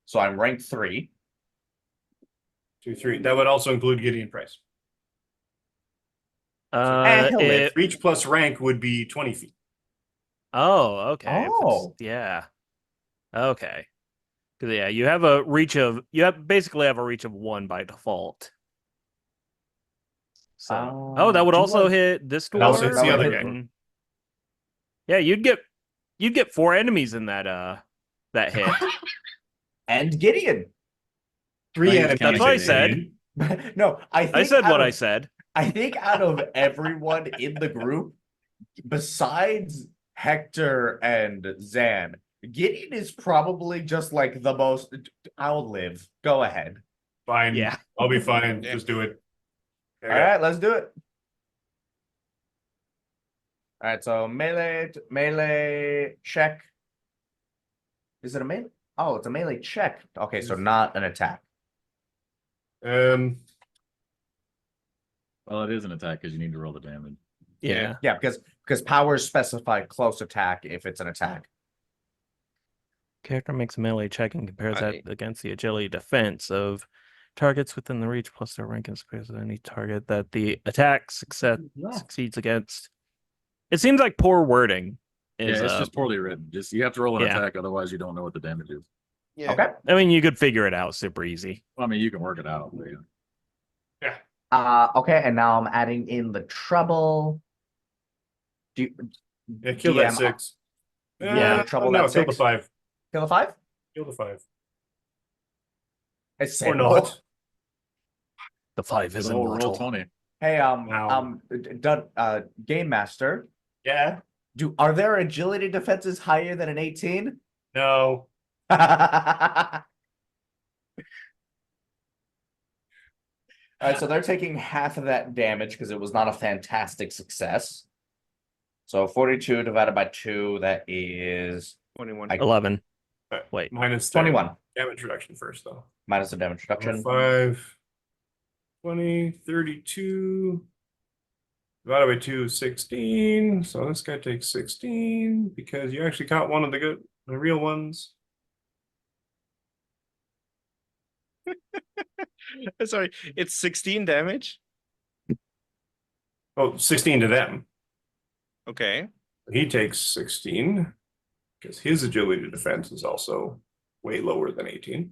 So I'm rank 3. 2, 3. That would also include Gideon Price. he'll live. Reach plus rank would be 20 feet. Oh, okay. Oh. Yeah. Okay. Because yeah, you have a reach of basically have a reach of 1 by default. So that would do also I- hit this And also dwarf. it's the other hit- guy. Yeah, you'd get 4 enemies in that hit. And Gideon. 3 Thanks, enemies. That's what I in said. Gideon. No, I think I said out what of- I said. I think out of everyone in the group, besides Hector and Zan, Gideon is probably just like the most. I'll live. Go ahead. Fine. Yeah. I'll be fine. Yeah. Just do it. All right, let's do it. All right, so melee check. Is it a melee? Oh, it's a melee check. Okay, so not an attack. Um, Well, it is an attack because you need to roll the damage. Yeah. Yeah, because powers specify close attack if it's an attack. Character makes a melee check and compares I- that against the agility defense of targets within the reach plus their rank and spares of any target that the attack succeeds against. It seems like poor wording. Is, Yeah, it's just poorly written. Just you have to roll an yeah. attack, otherwise you don't know what the damage is. Yeah. Okay. I mean, you could figure it out super easy. Well, I mean, you can work it out. But yeah. Okay, and now I'm adding in the trouble. Do you yeah, kill that DM, 6. Yeah, trouble no, that kill the 6. 5. kill the 5? Kill the 5. It's Or not. The 5 is Roll immortal. 20. Hey, Wow. Game Master. Yeah. Are there agility defenses higher than an 18? No. All right, so they're taking half of that damage because it was not a fantastic success. So 42 divided by 2, that is 21. 11. Alright, Wait. Minus 21 damage reduction first, though. minus the damage reduction. 5, 20, 32. Divided by 2 is 16. So this guy takes 16 because you actually caught one of the real ones. Sorry, it's 16 damage. Oh, 16 to them. Okay. He takes 16 because his agility defense is also way lower than 18.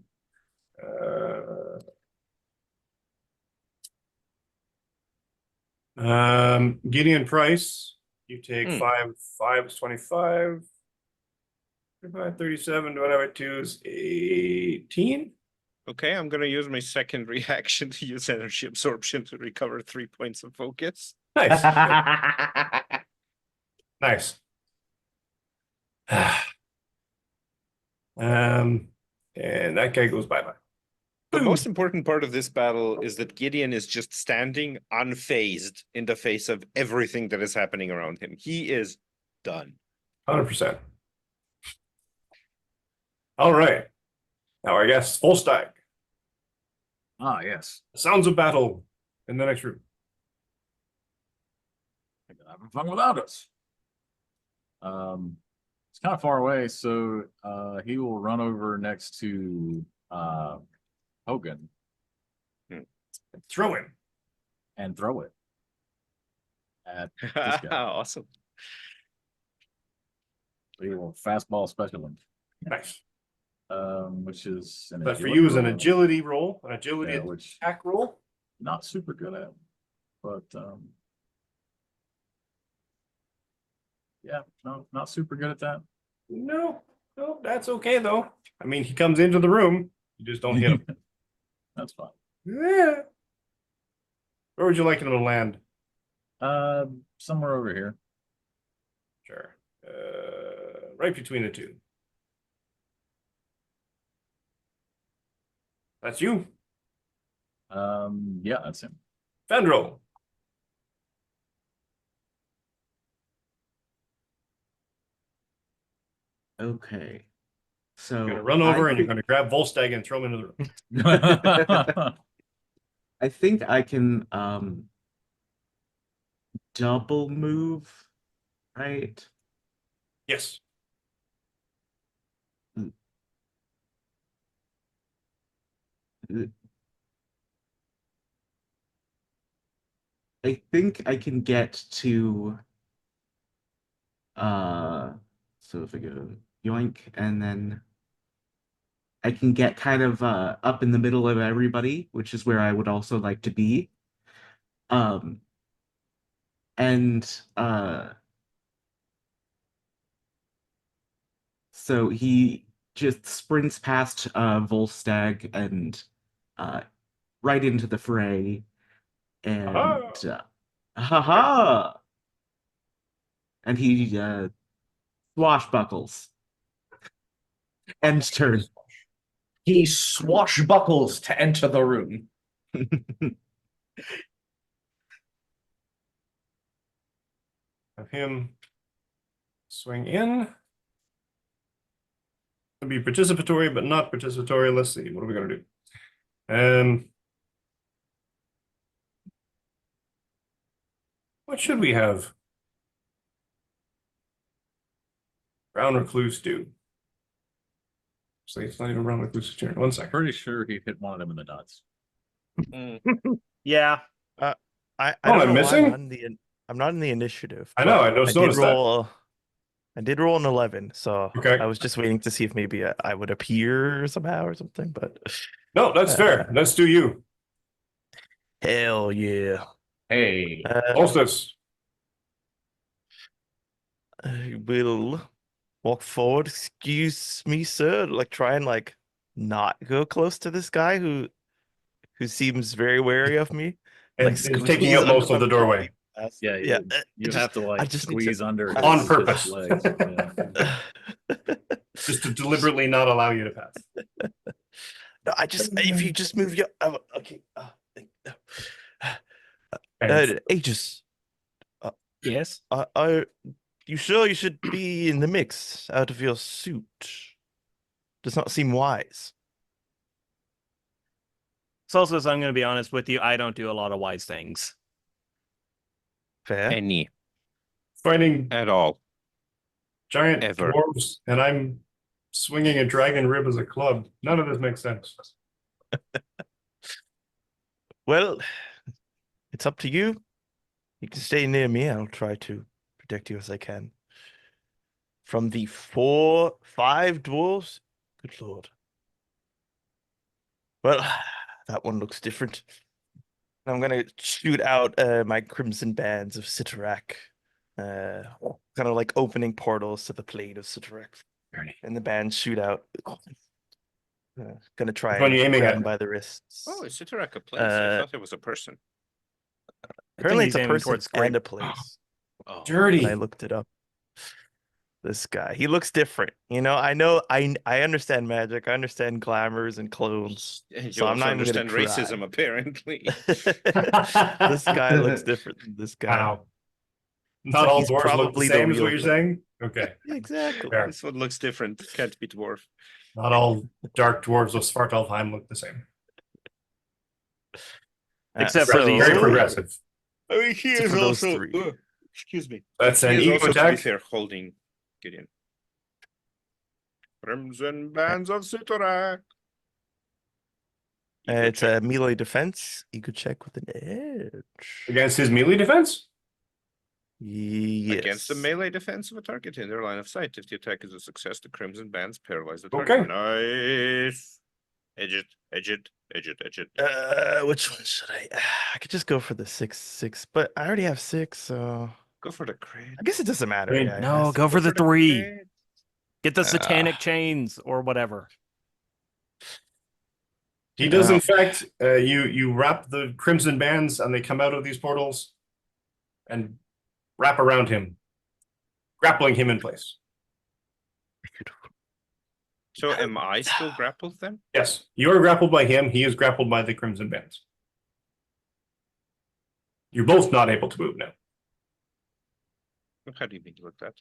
Gideon Price, you take 5 is 25. 37 divided by 2 is 18. Okay, I'm gonna use my second reaction to use energy absorption to recover 3 points of focus. Nice. Nice. And that guy goes bye-bye. The most important part of this battle is that Gideon is just standing unfazed in the face of everything that is happening around him. He is done. 100%. All right. Now our guest, Volstagg. Ah, yes. Sounds of battle in the next room. Having fun without us. It's kind of far away, so he will run over next to Hogan Throw him. and throw it at this guy. Awesome. He will fastball special him, Nice. which is an But for agility you is an roll. agility roll, an agility Yeah, which attack roll. not super good at, but yeah, no, not super good at that. No, that's okay though. I mean, he comes into the room. You just don't hit him. That's fine. Yeah. Where would you like him to land? Somewhere over here. Sure. Right between the two. That's you, Yeah, that's him. Fandro. Okay. So You're gonna run over and you're gonna grab Volstagg and throw him into the room. I think I can double move, right? Yes. I think I can get to so if I go yoink and then I can get kind of up in the middle of everybody, which is where I would also like to be. And so he just sprints past Volstagg and right into the fray. And haha! And he swashbuckles. End turn. He swashbuckles to enter the room. Have him swing in. It'll be participatory, but not participatory. Let's see. What are we gonna do? What should we have Brown Recluse do? So it's not even Brown Recluse's turn. 1 second. Pretty sure he hit one of them in the nuts. Yeah. I Oh, don't I'm know why missing? I'm not in the initiative. I know, but I just did noticed that. roll. I did roll an 11, so Okay. I was just waiting to see if maybe I would appear somehow or something. But No, that's fair. Let's do you. hell yeah! Hey. Solstice. I will walk forward. Excuse me, sir. Like try and like not go close to this guy who seems very wary of me. And Like it's squeeze taking up under most of my the doorway. past. Yeah, yeah. you have to I like just need to- squeeze under On his purpose. legs. Yeah. Just to deliberately not allow you to pass. No, if you just move your okay. And Aegis, Yes. you sure you should be in the mix out of your suit? Does not seem wise. Solstice, I'm going to be honest with you. I don't do a lot of wise things. Fair. Any fighting at all. giant Ever. dwarves, and I'm swinging a dragon rib as a club. None of this makes sense. Well, it's up to you. You can stay near me. I'll try to protect you as I can. From the 5 dwarves? Good lord. Well, that one looks different. I'm gonna shoot out my crimson bands of Sitarak. Kind of like opening portals to the plane of Sitarak. And the bands shoot out. Gonna try Which one and you aiming grab at? him by the wrists. Oh, is Sitarak a place? I thought it was a person. Apparently he's it's a aiming person towards and Greg. a place. Oh, Dirty. When I looked it up. This guy, he looks different. You know, I understand magic. I understand glamours and clones. you So I'm also not even gonna understand try. racism, apparently. This guy looks different than this guy. Wow. Not all He's dwarves look the probably the same, is what real you're thing. saying? Okay. Exactly. Fair. This one looks different. Can't be dwarf. Not all dark dwarves of Svartalfheim look the same. Except for these Very three. progressive. I mean, he Except is for those also. three. Excuse me. That's He an is ego also, to be attack. fair, holding Gideon. Crimson Bands of Sitarak. It's a melee defense. You could check with an edge. Against his melee defense? Yes. Against the melee defense of a target in their line of sight. If the attack is a success, the Crimson Bands paralyze the target. Okay. Nice. Edge it, edge it, edge it, edge it. Which one should I? I could just go for the 6/6, but I already have 6, so Go for the crit. I guess it doesn't matter. Wait, Yeah, I No, guess. go for the 3. crit. Get the satanic Ah. chains or whatever. He does, Yeah. in fact, you wrap the crimson bands and they come out of these portals and wrap around him, grappling him in place. So am I still grappled then? Yes, you are grappled by him. He is grappled by the crimson bands. You're both not able to move now. How do you mean like that?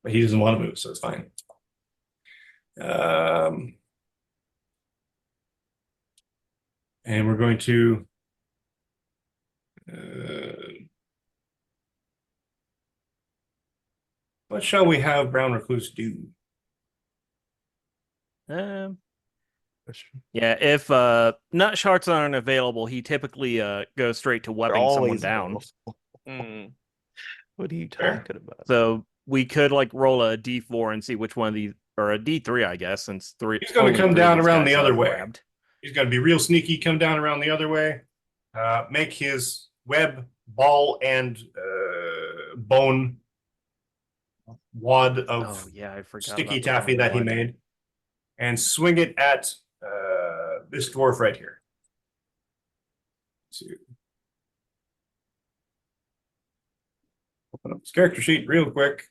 But he doesn't want to move, so it's fine. And we're going to what shall we have Brown Recluse do? Yeah, if nut shards aren't available, he typically goes straight to They're webbing someone always down. available. What are you Fair. talking about? So we could like roll a D4 and see which one of these, or a D3, I guess, since three. He's gonna only come 3 of down these around guys the other have way. grabbed. He's going to be real sneaky, come down around the other way, make his web, ball, and bone wad of Oh yeah, I forgot. sticky about the taffy bone that he wad. made and swing it at this dwarf right here. Let's see. Open up his character sheet real quick.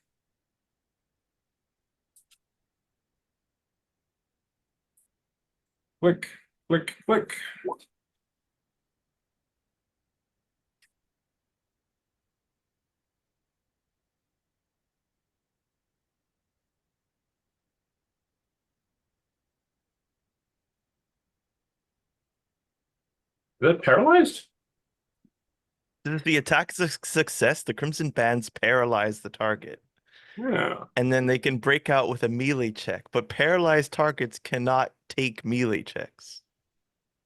Click, click, click. Is that paralyzed? If the attack is a success, the Crimson Bands paralyze the target. Yeah. And then they can break out with a melee check, but paralyzed targets cannot take melee checks.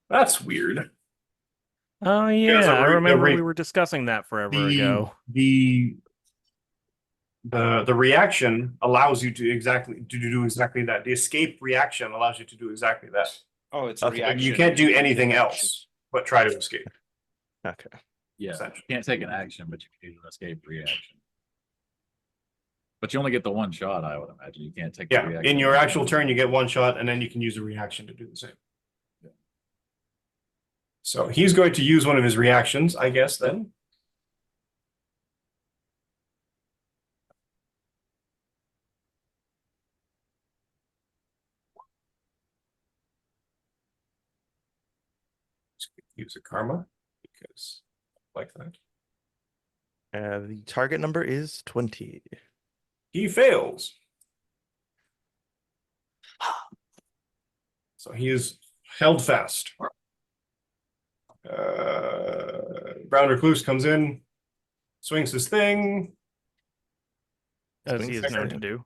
That's weird. Oh Because yeah, I the remember re- we were discussing that forever The ago. the reaction allows you to do exactly that. The escape reaction allows you to do exactly that. Oh, it's Okay. reaction. You can't do to anything the else actions. but try to escape. Okay. Yeah, Essentially. you can't take an action, but you can do an escape reaction. But you only get the one shot, I would imagine. You can't take the Yeah, reaction. in your actual turn, you get one shot, and then you can use a reaction to do the same. Yeah. So he's going to use one of his reactions, I guess, then. Use a karma, because I like that. The target number is 20. He fails. So he is held fast. Brown Recluse comes in, swings his thing, As he Swings is known second. to do.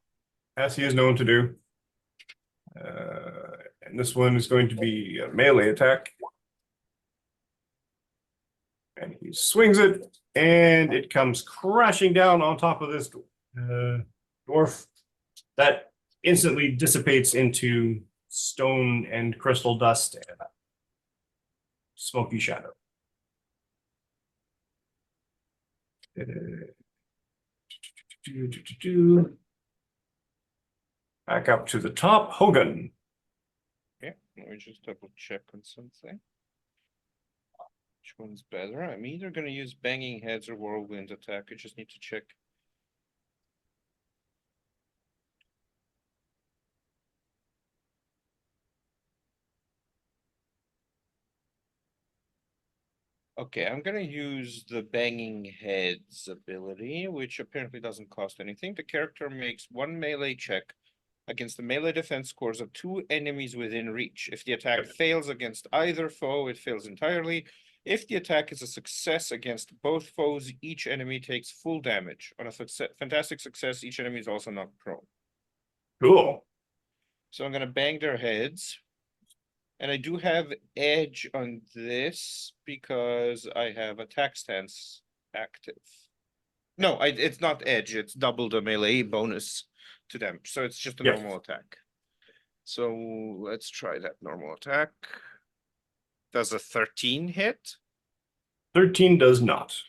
as he is known to do. And this one is going to be a melee attack. And he swings it, and it comes crashing down on top of this dwarf. That instantly dissipates into stone and crystal dust and smoky shadow. Back up to the top, Hogan. Yeah, let me just double check on something. Which one's better? I'm either gonna use banging heads or whirlwind attack. I just need to check. Okay, I'm gonna use the banging heads ability, which apparently doesn't cost anything. The character makes one melee check against the melee defense scores of 2 enemies within reach. If the attack fails against either foe, it fails entirely. If the attack is a success against both foes, each enemy takes full damage. On a fantastic success, each enemy is also knocked prone. Cool. So I'm gonna bang their heads. And I do have edge on this because I have attack stance active. No, it's not edge, it's double the melee bonus to them. So it's just a Yes. normal attack. So let's try that normal attack. Does a 13 hit? 13 does not.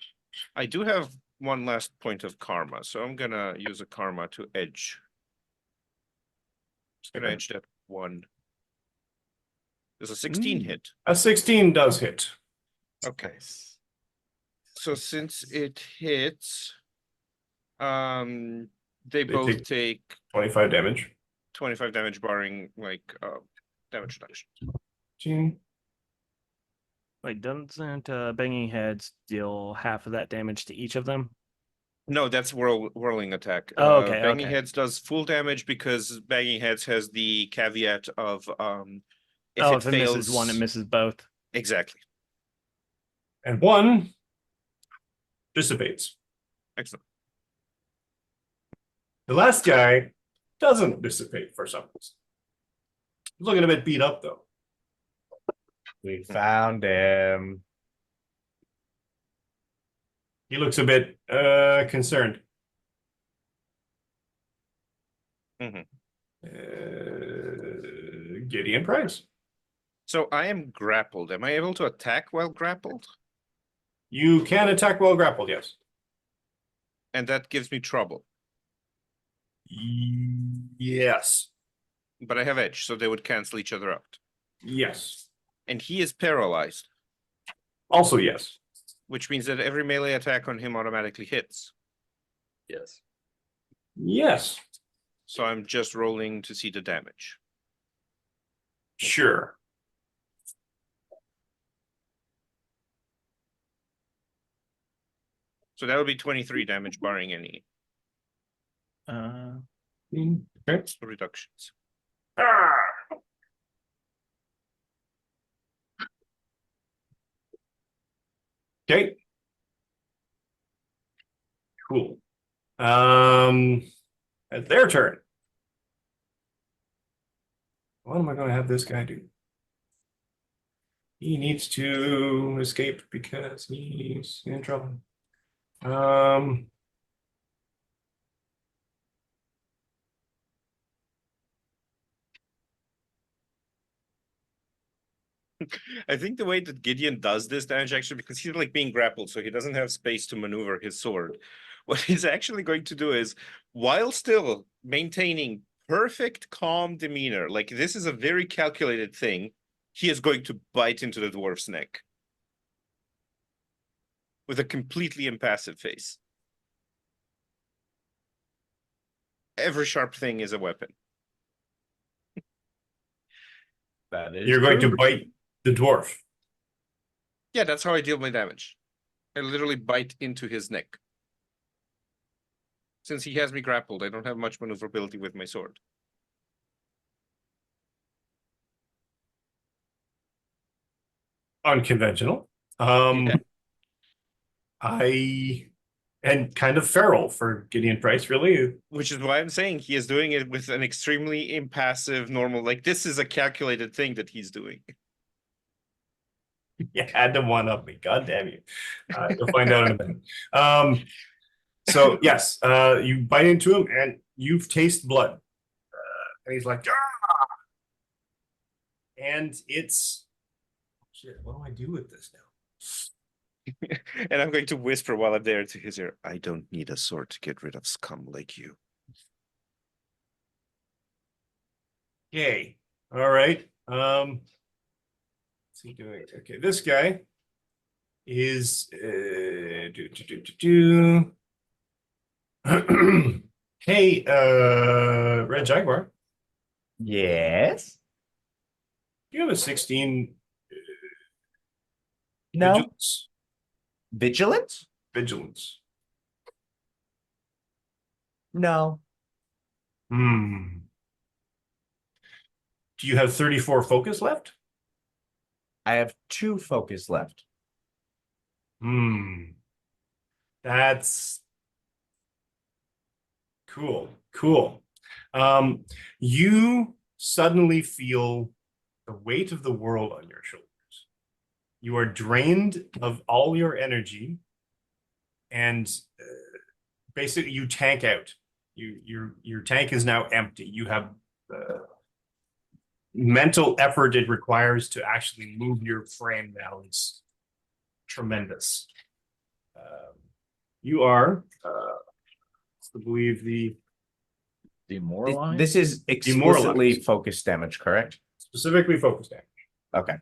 I do have one last point of karma, so I'm gonna use a karma to edge. Just gonna Okay. edge that 1. Does a 16 hit? A 16 does hit. Okay. So since it hits, they both take 25 damage. 25 damage barring like damage reduction. 15. Wait, doesn't banging heads deal half of that damage to each of them? No, that's whirling attack. Oh, okay, Banging okay. heads does full damage because banging heads has the caveat of if Oh, it if it fails misses one, it misses both. exactly. And 1 dissipates. Excellent. The last guy doesn't dissipate for some reason. He's looking a bit beat up though. We found him. He looks a bit concerned. Mhm. Gideon Price. So I am grappled. Am I able to attack while grappled? You can attack while grappled, yes. And that gives me trouble. Yes. But I have edge, so they would cancel each other out. Yes. And he is paralyzed, Also, yes. which means that every melee attack on him automatically hits. Yes. Yes. So I'm just rolling to see the damage. Sure. So that would be 23 damage barring any Okay. reductions. Ah! Okay. Cool. It's their turn. What am I going to have this guy do? He needs to escape because he's in trouble. I think the way that Gideon does this damage actually, because he's like being grappled, so he doesn't have space to maneuver his sword. What he's actually going to do is, while still maintaining perfect calm demeanor, like this is a very calculated thing, he is going to bite into the dwarf's neck with a completely impassive face. Every sharp thing is a weapon. That is You're going true. to bite the dwarf. Yeah, that's how I deal my damage. I literally bite into his neck. Since he has me grappled, I don't have much maneuverability with my sword. Unconventional. Yeah. And kind of feral for Gideon Price, really. Which is why I'm saying he is doing it with an extremely impassive, normal, like this is a calculated thing that he's doing. You had to one up me. God damn you. You'll find out in a minute. So yes, you bite into him and you taste blood. And he's like, ah! And it's shit, what do I do with this now? And I'm going to whisper while I'm there to his ear, I don't need a sword to get rid of scum like you. Okay. All right. What's he doing? Okay, this guy is Hey, Red Jaguar. Yes. You have a 16 No. vigilance. Vigilance? Vigilance. No. Hmm. Do you have 34 focus left? I have 2 focus left. That's cool. Cool. You suddenly feel the weight of the world on your shoulders. You are drained of all your energy, and basically you tank out. Your tank is now empty. You have mental effort it requires to actually move your frame now is tremendous. You are, to believe the Demoralized. This is explicitly focus damage, correct? specifically focus damage. Okay.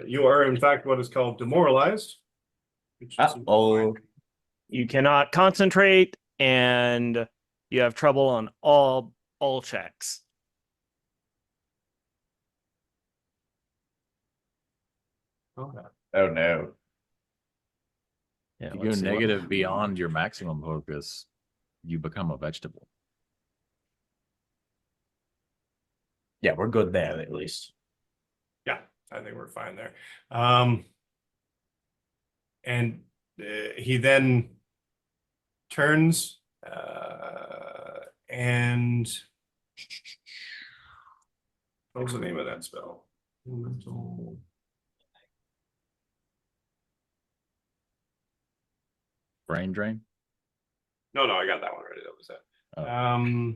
You are, in fact, what is called demoralized. Which is Oh, You cannot concentrate, and you have trouble on all checks. okay. oh no. Yeah, You go let's see what- negative beyond your maximum focus, you become a vegetable. Yeah, we're good there at least. Yeah, I think we're fine there. And he then turns and what was the name of that spell? Elemental. Brain drain. No, I got that one already. That was that. Oh.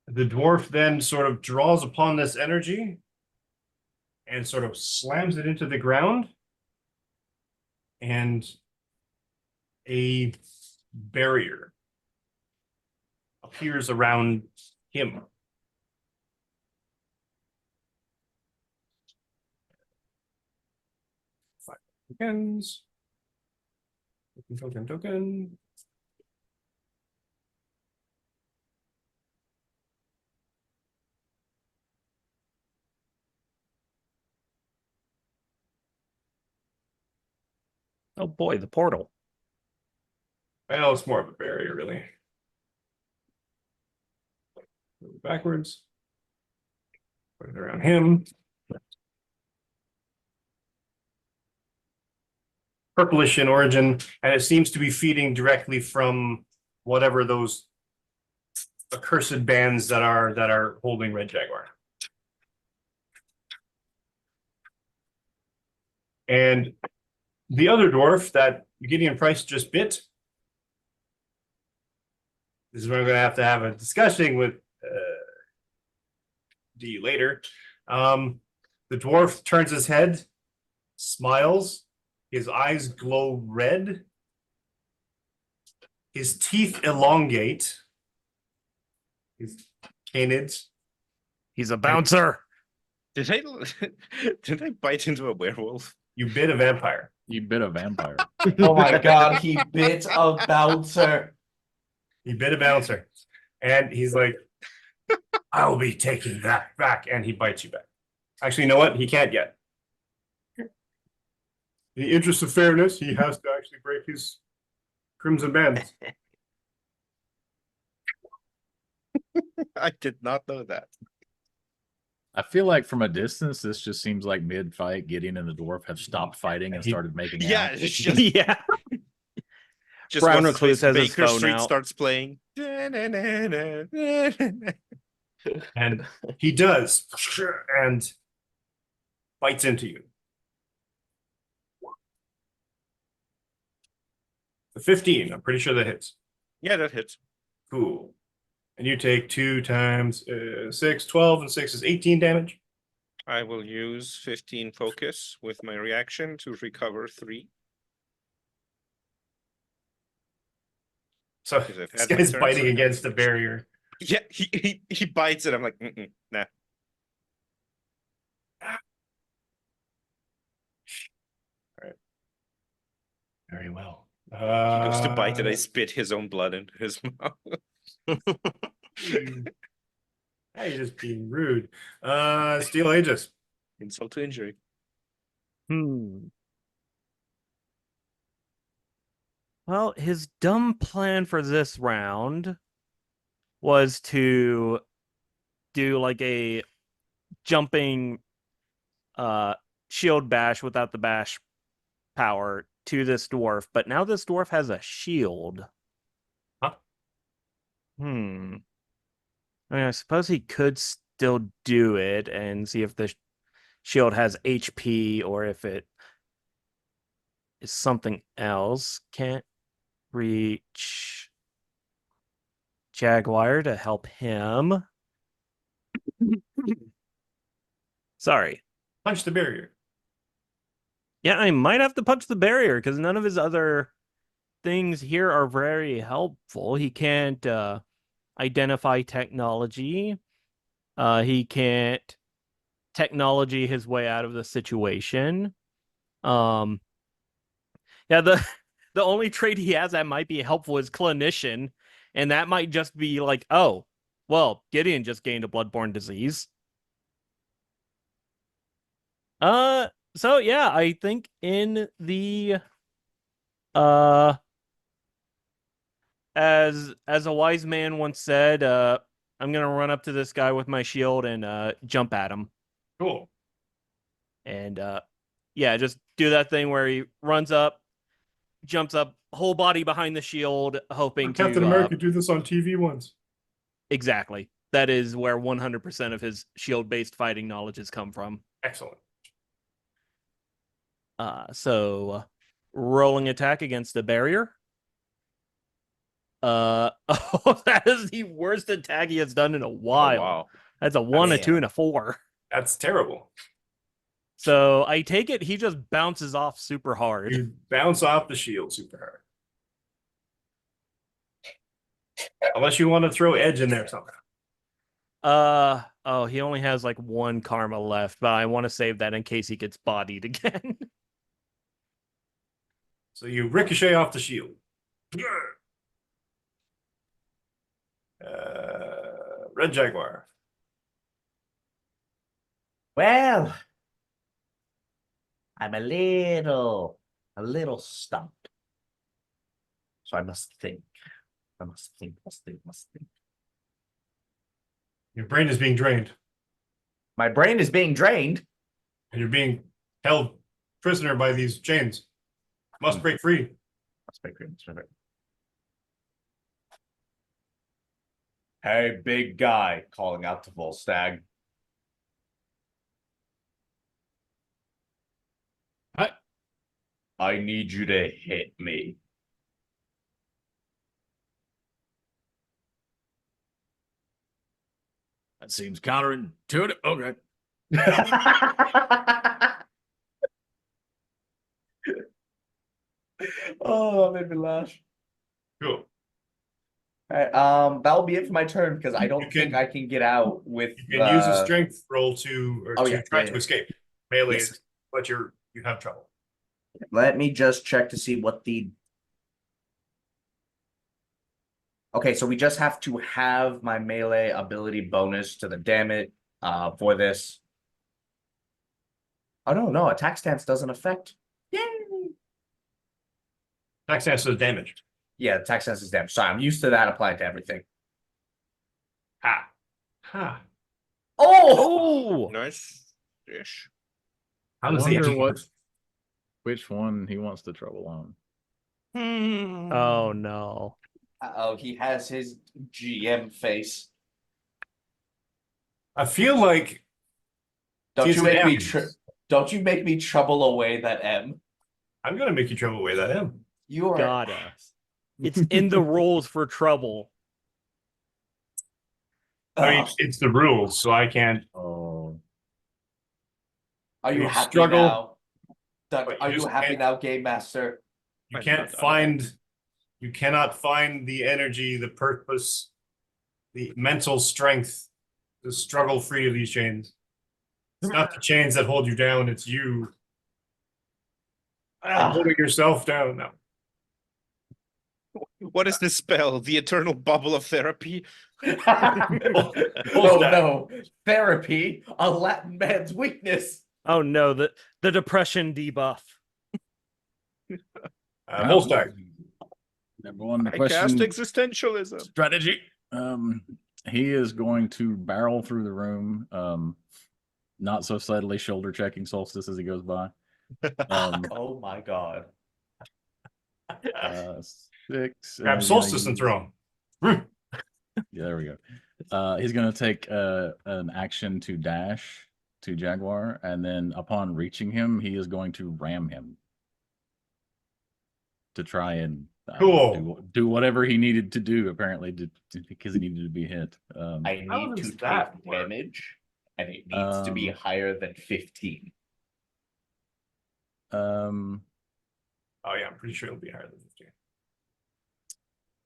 The dwarf then sort of draws upon this energy and sort of slams it into the ground, and a barrier appears around him. Five tokens. Token. Oh boy, the portal. Well, it's more of a barrier, really. Move backwards. Put it around him. Purplish in origin, and it seems to be feeding directly from whatever those accursed bands that are holding Red Jaguar. And the other dwarf that Gideon Price just bit. This is where I'm going to have a discussion with D later. The dwarf turns his head, smiles, his eyes glow red, his teeth elongate, his canids. He's a bouncer. Did I bite into a werewolf? You bit a vampire. You bit a vampire. Oh my god, he bit a bouncer. He bit a bouncer. And he's like, I'll be taking that back. And he bites you back. Actually, you know what? He can't yet. In the interest of fairness, he has to actually break his crimson bands. I did not know that. I feel like from a distance, this just seems like mid-fight, Gideon and the dwarf have stopped fighting and started making Yeah, out. it's just, Yeah. just Brown once Recluse has his Baker phone Street out. starts playing. And he does. And bites into you. The 15, I'm pretty sure that hits. Yeah, that hits. Cool. And you take 2 times 6, 12, and 6 is 18 damage. I will use 15 focus with my reaction to recover 3. So Because I've this had my guy's turn, biting so- against the barrier. Yeah, he bites it. I'm like, nah. Very well. He goes to bite it. I spit his own blood into his mouth. Hey, you're just being rude. Steel Aegis. Insult to injury. Well, his dumb plan for this round was to do like a jumping shield bash without the bash power to this dwarf, but now this dwarf has a shield. Huh? I mean, I suppose he could still do it and see if the shield has HP or if it is something else. Can't reach Jaguar to help him. Sorry. Punch the barrier. Yeah, I might have to punch the barrier because none of his other things here are very helpful. He can't identify technology. He can't technology his way out of the situation. Yeah, the only trait he has that might be helpful is clinician, and that might just be like, oh, well, Gideon just gained a bloodborne disease. So yeah, I think in the as a wise man once said, I'm gonna run up to this guy with my shield and jump at him. Cool. And yeah, just do that thing where he runs up, jumps up, whole body behind the shield, hoping to Captain America do this on TV once. Exactly. That is where 100% of his shield-based fighting knowledge has come from. Excellent. So rolling attack against the barrier. Oh, that is the worst attack he has done in a while. Oh, wow. That's a 1, a Damn. 2, and a 4. That's terrible. So I take it he just bounces off super hard. You bounce off the shield super hard. Unless you want to throw edge in there somehow. Oh, he only has like 1 karma left, but I want to save that in case he gets bodied again. So you ricochet off the shield. Red Jaguar. Well, I'm a little stumped. So I must think. Must think. Your brain is being drained. My brain is being drained. And you're being held prisoner by these chains. Must break free. Hey, big guy, calling out to Volstagg. What? I need you to hit me. That seems counterintuitive. Okay. Oh, that made me laugh. Cool. That'll be it for my turn because I don't think I can get out with. You can use a strength roll to try to escape. Melee Yes. is, but you have trouble. Let me just check to see what the. Okay, so we just have to have my melee ability bonus to the damage for this. Oh no, attack stance doesn't affect. Yay! Attack stance is damaged. Yeah, attack stance is damage. Sorry, I'm used to that applied to everything. Ha. Ha. Oh! Nice-ish. How I does he wonder which one he wants the trouble on. Oh no. Oh, he has his GM face. I feel like Don't he's you make me an M. don't you make me trouble away that M. I'm gonna make you trouble away that M. You are Gotta. It's in the rules for trouble. I mean, it's the rules, so I can't. Oh, Are you you happy struggle, now? Doug, but you are you just happy can't- now, Game Master? You I'm can't not done find. You cannot find the energy, the purpose, the mental strength to struggle free of these chains. It's not the chains that hold you down; it's you holding yourself down. No. What is this spell? The eternal bubble of therapy? Oh no, therapy, a Latin man's weakness. Oh no, the depression debuff. Volstagg. Number one, the I cast question existentialism. strategy. He is going to barrel through the room, not so subtly shoulder checking Solstice as he goes by. Oh my god. 6. Grab Solstice and throw him. Yeah, there we go. He's going to take an action to dash to Jaguar, and then upon reaching him, he is going to ram him to try and Cool. do whatever he needed to do, apparently, because he needed to be hit. I How need does to that take work? damage, and it needs to be higher than 15. Oh yeah, I'm pretty sure it'll be higher than 15.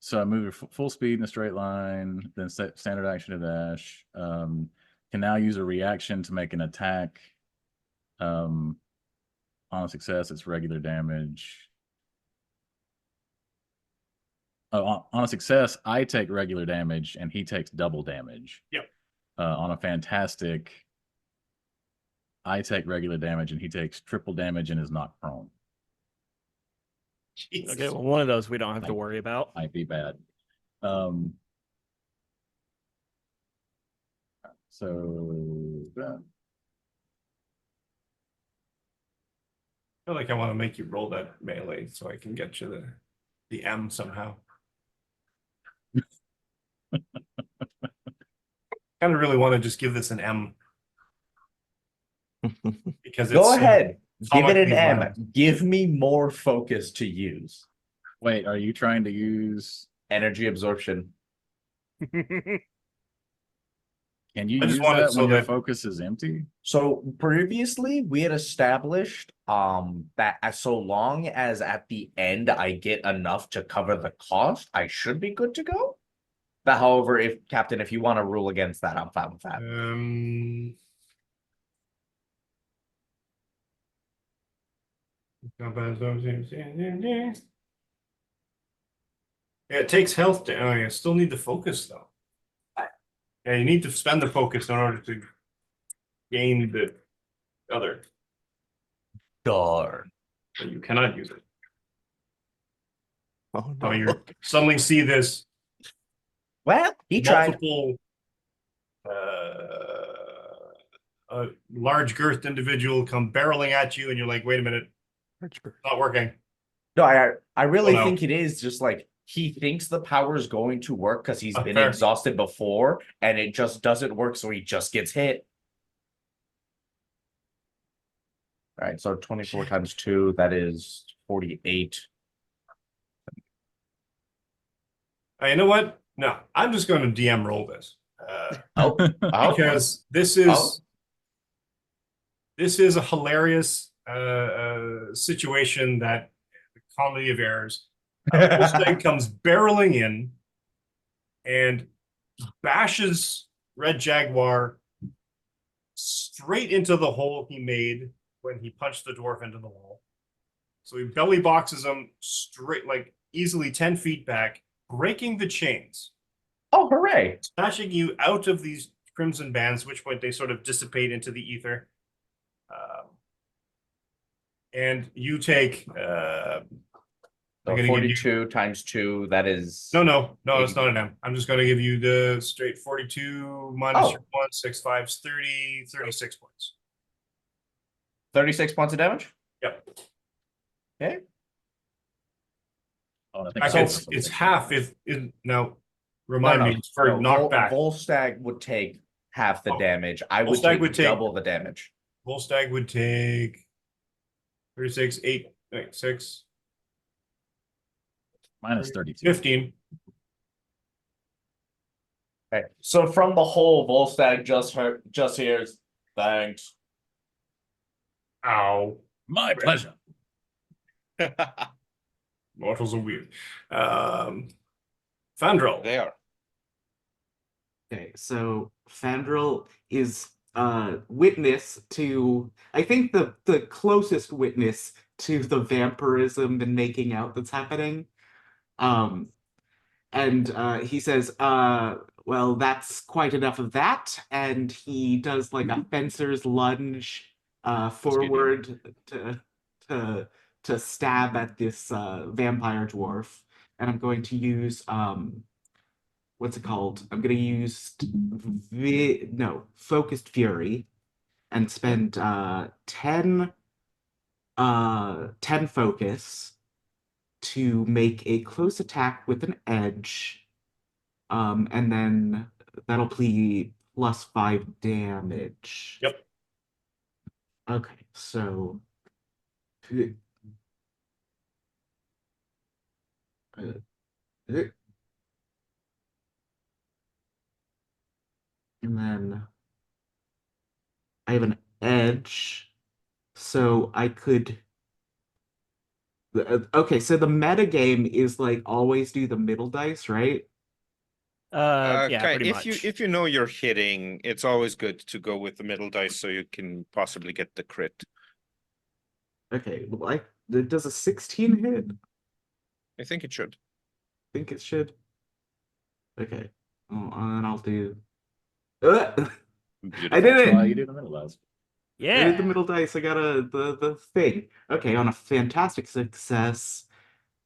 So I move full speed in a straight line, then standard action to dash. Can now use a reaction to make an attack. On a success, it's regular damage. Oh, on a success, I take regular damage and he takes double damage. Yep. On a fantastic, I take regular damage and he takes triple damage and is not prone. Jesus. Okay, well, one of those we don't have to worry about. Might be bad. So I feel like I want to make you roll that melee so I can get you the M somehow. Kind of really want to just give this an M. Because it's Go ahead. Give it an comically M. violent. Give me more focus to use. wait, are you trying to use? Energy absorption. Can you I just use want it that so when your that- focus is empty? So previously we had established that so long as at the end I get enough to cover the cost, I should be good to go. But however, if Captain, if you want to rule against that, I'm fine with that. Yeah, it takes health to, oh, you still need the focus though. Yeah, you need to spend the focus in order to gain the other, Darn. but you cannot use it. Oh So no. you suddenly see this Well, he tried. multiple a large girthed individual come barreling at you and you're like, wait a minute, it's not working. No, I really Oh, no. think it is just like he thinks the power is going to work because he's been Fair. exhausted before and it just doesn't work, so he just gets hit. All right, so 24 times 2, that is 48. You know what? No, I'm just going to DM roll this. Oh, Because this is a hilarious situation that the comedy of errors. Volstagg comes barreling in and bashes Red Jaguar straight into the hole he made when he punched the dwarf into the wall. So he belly boxes him straight, like easily 10 feet back, breaking the chains. Oh, hooray. Smashing you out of these crimson bands, at which point they sort of dissipate into the ether. And you take So I'm gonna give you- 42 times 2, that is... No, it's not an M. I'm just going to give you the straight 42 minus your 1, 6, 5, 30, 36 points. 36 points of damage? Yep. Okay. Oh, I think In fact, it's half if now remind me for knockback. Volstagg would take half the damage. I would Volstagg take would take- double the damage. Volstagg would take 36, 8, 6, minus 32. 15. Okay. So from the hole, Volstagg just hears, thanks. Ow. My pleasure. Mortals are weird. Fandral. They are. Okay, so Fandral is witness to, I think the closest witness to the vampirism and making out that's happening. And he says, well, that's quite enough of that. And he does like a fencer's lunge forward to stab at this vampire dwarf, and I'm going to use what's it called? I'm going to use focused fury, and spend 10 focus to make a close attack with an edge, and then that'll be +5 damage. Yep. Okay, so and then I have an edge, so I could. Okay, so the meta game is like always do the middle dice, right? Yeah, pretty if much. you know you're hitting, it's always good to go with the middle dice so you can possibly get the crit. Okay, well, does a 16 hit? I think it should. Think it should. Okay, well, and I'll do. I did That's why you it. do the middle dice. I did the Yeah. middle dice. I got the thing. Okay, on a fantastic success,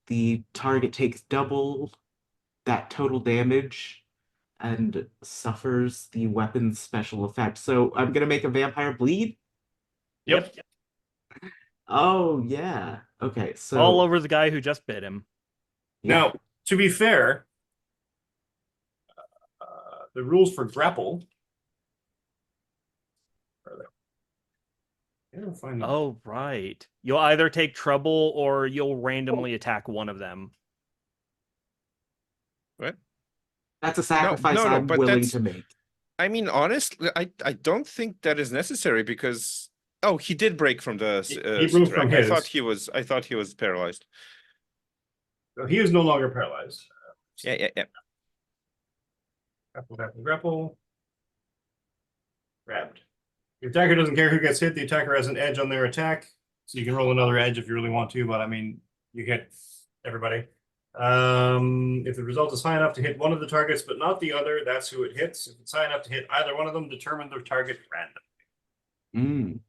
the target takes double that total damage and suffers the weapon's special effect. So I'm gonna make a vampire bleed. Yep. Oh yeah. Okay, so All over the guy who just bit him. yeah. Now, to be fair, the rules for grapple. Where are they? I don't find them. Oh, right. You'll either take trouble or you'll randomly attack one of them. What? That's a sacrifice no, I'm but willing that's- to make. I mean, honestly, I don't think that is necessary because he did break from the He broke from track. his. I thought he was paralyzed. So he is no longer paralyzed. Yeah. Grapple. Grabbed. Your attacker doesn't care who gets hit. The attacker has an edge on their attack, so you can roll another edge if you really want to. But I mean, you hit everybody. If the result is high enough to hit one of the targets but not the other, that's who it hits. If it's high enough to hit either one of them, determine the target randomly.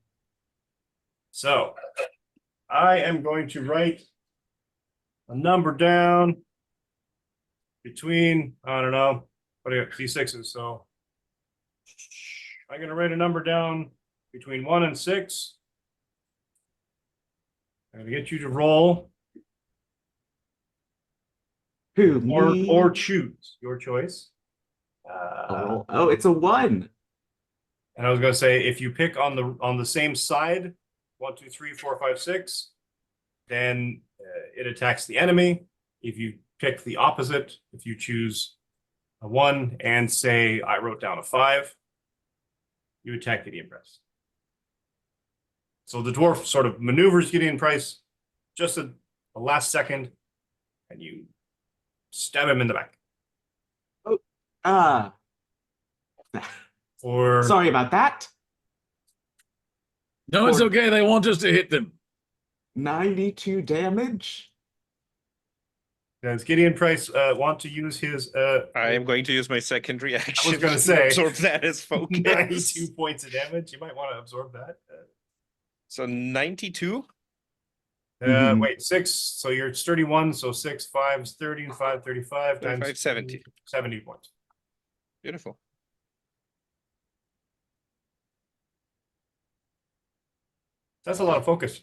So I am going to write a number down between, I don't know, what do you got, D6s. So I'm going to write a number down between 1 and 6. I'm going to get you to roll Who, me? or choose your choice. Oh, it's a 1. And I was going to say, if you pick on the same side, 1, 2, 3, 4, 5, 6, then it attacks the enemy. If you pick the opposite, if you choose a 1 and say I wrote down a 5, you attack Gideon Price. So the dwarf sort of maneuvers Gideon Price just at the last second, and you stab him in the back. Or Sorry about that. No, it's okay. They want us to hit them. 92 damage. does Gideon Price want to use his I am going to use my second reaction. gonna to say, absorb that as focus. 92 points of damage? You might want to absorb that. So 92. Wait, 6. So you're 31. So 6, 5 is 30, and 5, 35 times 35, 70. 70 points. Beautiful. That's a lot of focus.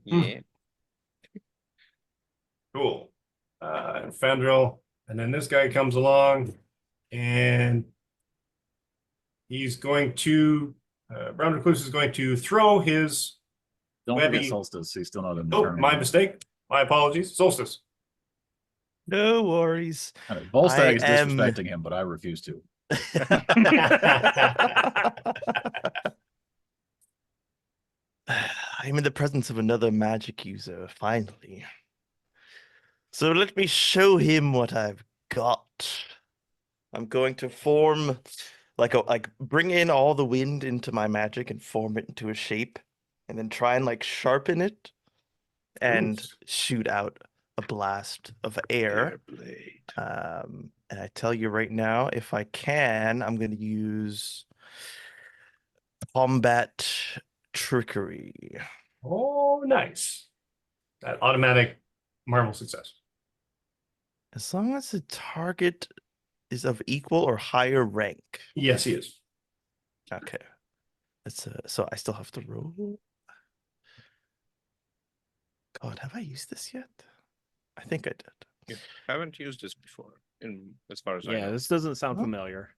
Yeah. Cool. And Fandril, and then this guy comes along, and he's going to. Brown Recluse is going to throw his. Don't Webby. forget Solstice. He's still not in the Oh, tournament. my mistake. My apologies. Solstice. No worries. Volstagg is I am- disrespecting him, but I refuse to. I'm in the presence of another magic user, finally. So let me show him what I've got. I'm going to form like bring in all the wind into my magic and form it into a shape, and then try and like sharpen it and Oof. shoot out a blast of air. And I tell you right now, if I can, I'm going to use combat trickery. Oh, nice. That automatic Marvel success. As long as the target is of equal or higher rank. Yes, he is. Okay. That's so I still have to roll. God, have I used this yet? I think I did. You haven't used this before, as far as I Yeah, know. this doesn't sound Huh? familiar.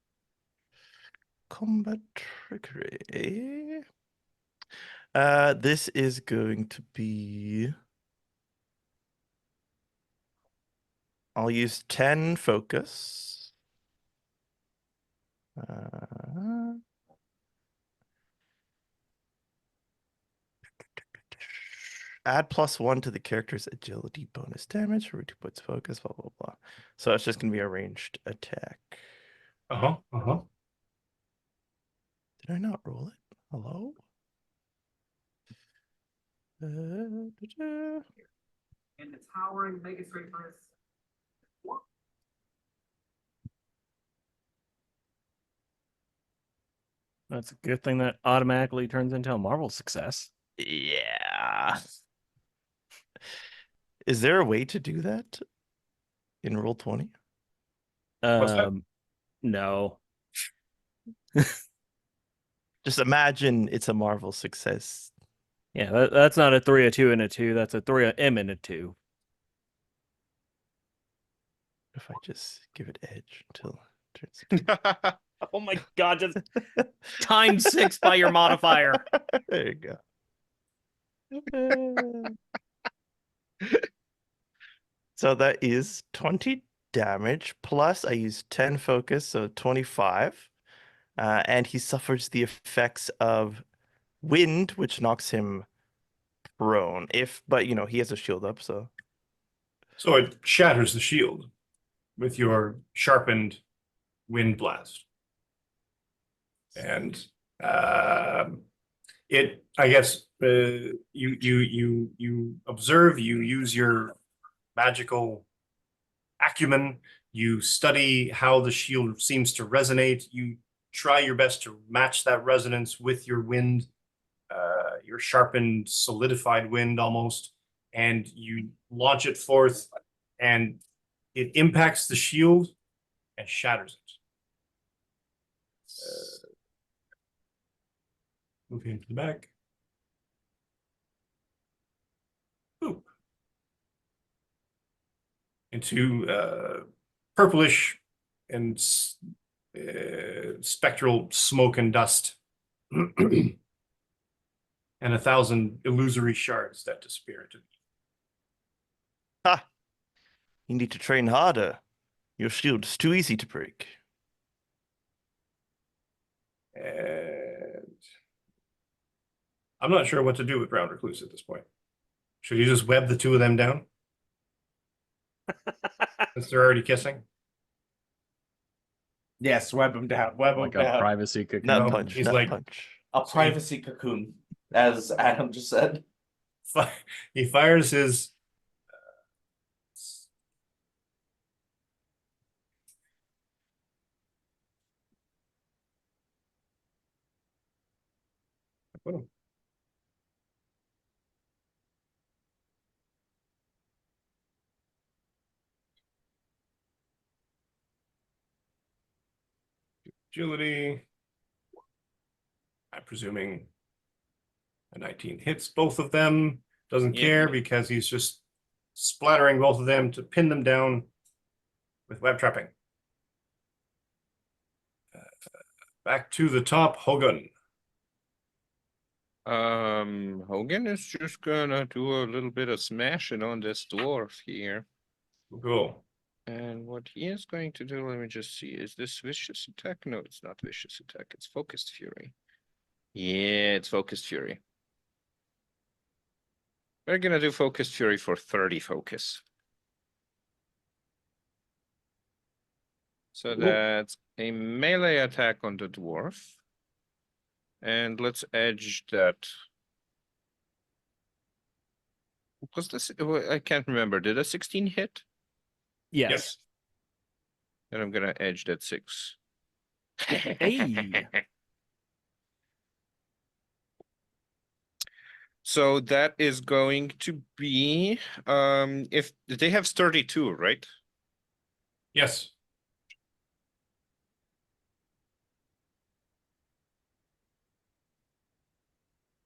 Combat trickery. This is going to be. I'll use 10 focus. Add +1 to the character's agility bonus damage for 2 points focus, blah, blah, blah. So it's just going to be a ranged attack. Uh-huh. Uh-huh. Did I not roll it? Hello? Da-da. And the towering Vegas Reapers. That's a good thing that automatically turns into a Marvel success. Yeah. Is there a way to do that in Roll20? What's that? No. Just imagine it's a Marvel success. Yeah, that's not a 3, a 2, and a 2. That's a 3, a M, and a 2. If I just give it edge until it turns. Oh my god, just times 6 by your modifier. There you go. So that is 20 damage, plus I use 10 focus, so 25. And he suffers the effects of wind, which knocks him prone. But he has a shield up, so. So it shatters the shield with your sharpened wind blast. And I guess you observe, you use your magical acumen, you study how the shield seems to resonate, you try your best to match that resonance with your wind, your sharpened, solidified wind almost, and you launch it forth, and it impacts the shield and shatters it. Move him to the back. Boop. Into purplish and spectral smoke and dust. And 1,000 illusory shards that disappear into the Ha! You need to train harder. Your shield is too easy to break. And I'm not sure what to do with Brown Recluse at this point. Should you just web the two of them down? Since they're already kissing? Yes, web him down. Web him Like a down. privacy cocoon. Nut No, punch. he's Nut like- punch. A privacy cocoon, as Adam just said. He fires his put him. Agility. I'm presuming a 19 hits both of them. Doesn't Yeah. care because he's just splattering both of them to pin them down with web trapping. Back to the top, Hogan. Hogan is just gonna do a little bit of smashing on this dwarf here. Go. And what he is going to do, let me just see, is this vicious attack? No, it's not vicious attack, it's focused fury. Yeah, it's focused fury. We're gonna do focused fury for 30 focus. So that's a melee attack on the dwarf. And let's edge that. Was this, I can't remember, did a 16 hit? Yes. And I'm gonna edge that 6. Hey. So that is going to be if they have sturdy too, right? Yes.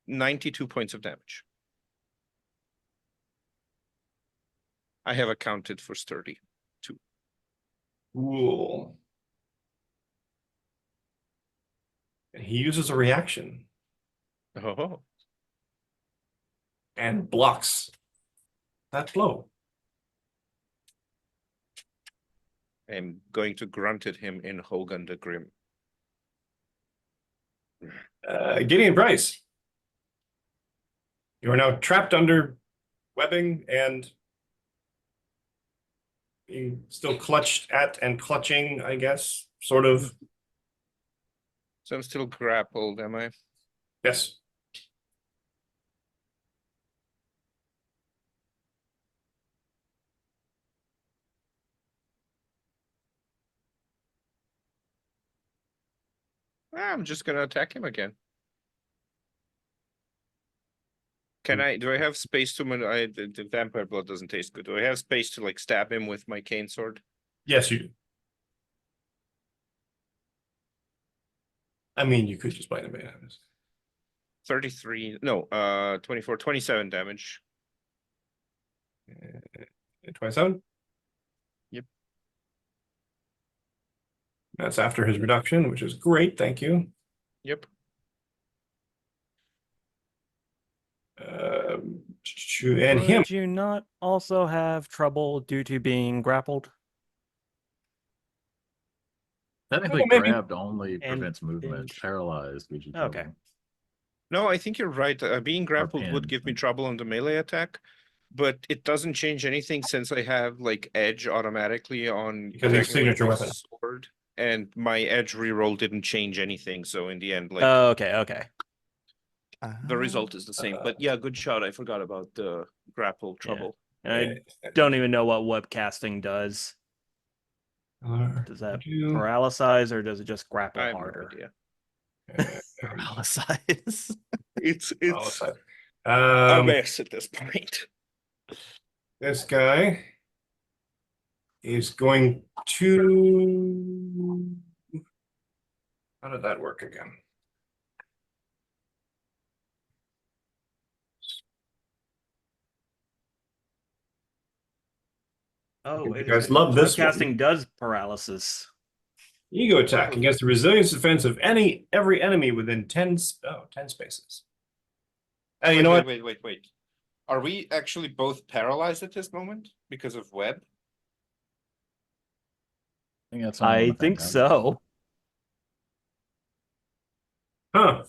$92 points of damage. I have accounted for sturdy too. Cool. And he uses a reaction Oh, and blocks that blow. I'm going to grunt at him in Hogan the Grim. Gideon Price. You are now trapped under webbing and being still clutched at and clutching, I guess, sort of. So I'm still grappled, am I? Yes. I'm just gonna attack him again. Can I, do I have space to, the vampire blood doesn't taste good. Do I have space to like stab him with my cane sword? Yes, you do. I mean, you could just bite him. 33, no, 24, 27 damage. 27? Yep. That's after his reduction, which is great. Thank you. Yep. And him. Would you not also have trouble due to being grappled? Technically, maybe. grabbed only And prevents movement. pinned. Paralyzed gives you Okay. trouble. No, I think you're right. Being grappled would pinned, give me right. trouble on the melee attack, but it doesn't change anything since I have like edge automatically on Because it's attacking with signature my weapon. sword, and my edge reroll didn't change anything. So in the end, like Okay. the result is the same. But yeah, good shot. I forgot about the grapple trouble. And I don't even know what webcasting does. Does that paralyze or does it just grapple I have harder? no idea. Paralyze. It's a Um, mess at this point. this guy is going to. How did that work again? Oh, You wait a guys second. love this Webcasting one. does paralysis. Ego attack against the resilience defense of every enemy within 10 spaces. You know what? Wait. Are we actually both paralyzed at this moment because of web? I think that's I think so. Huh.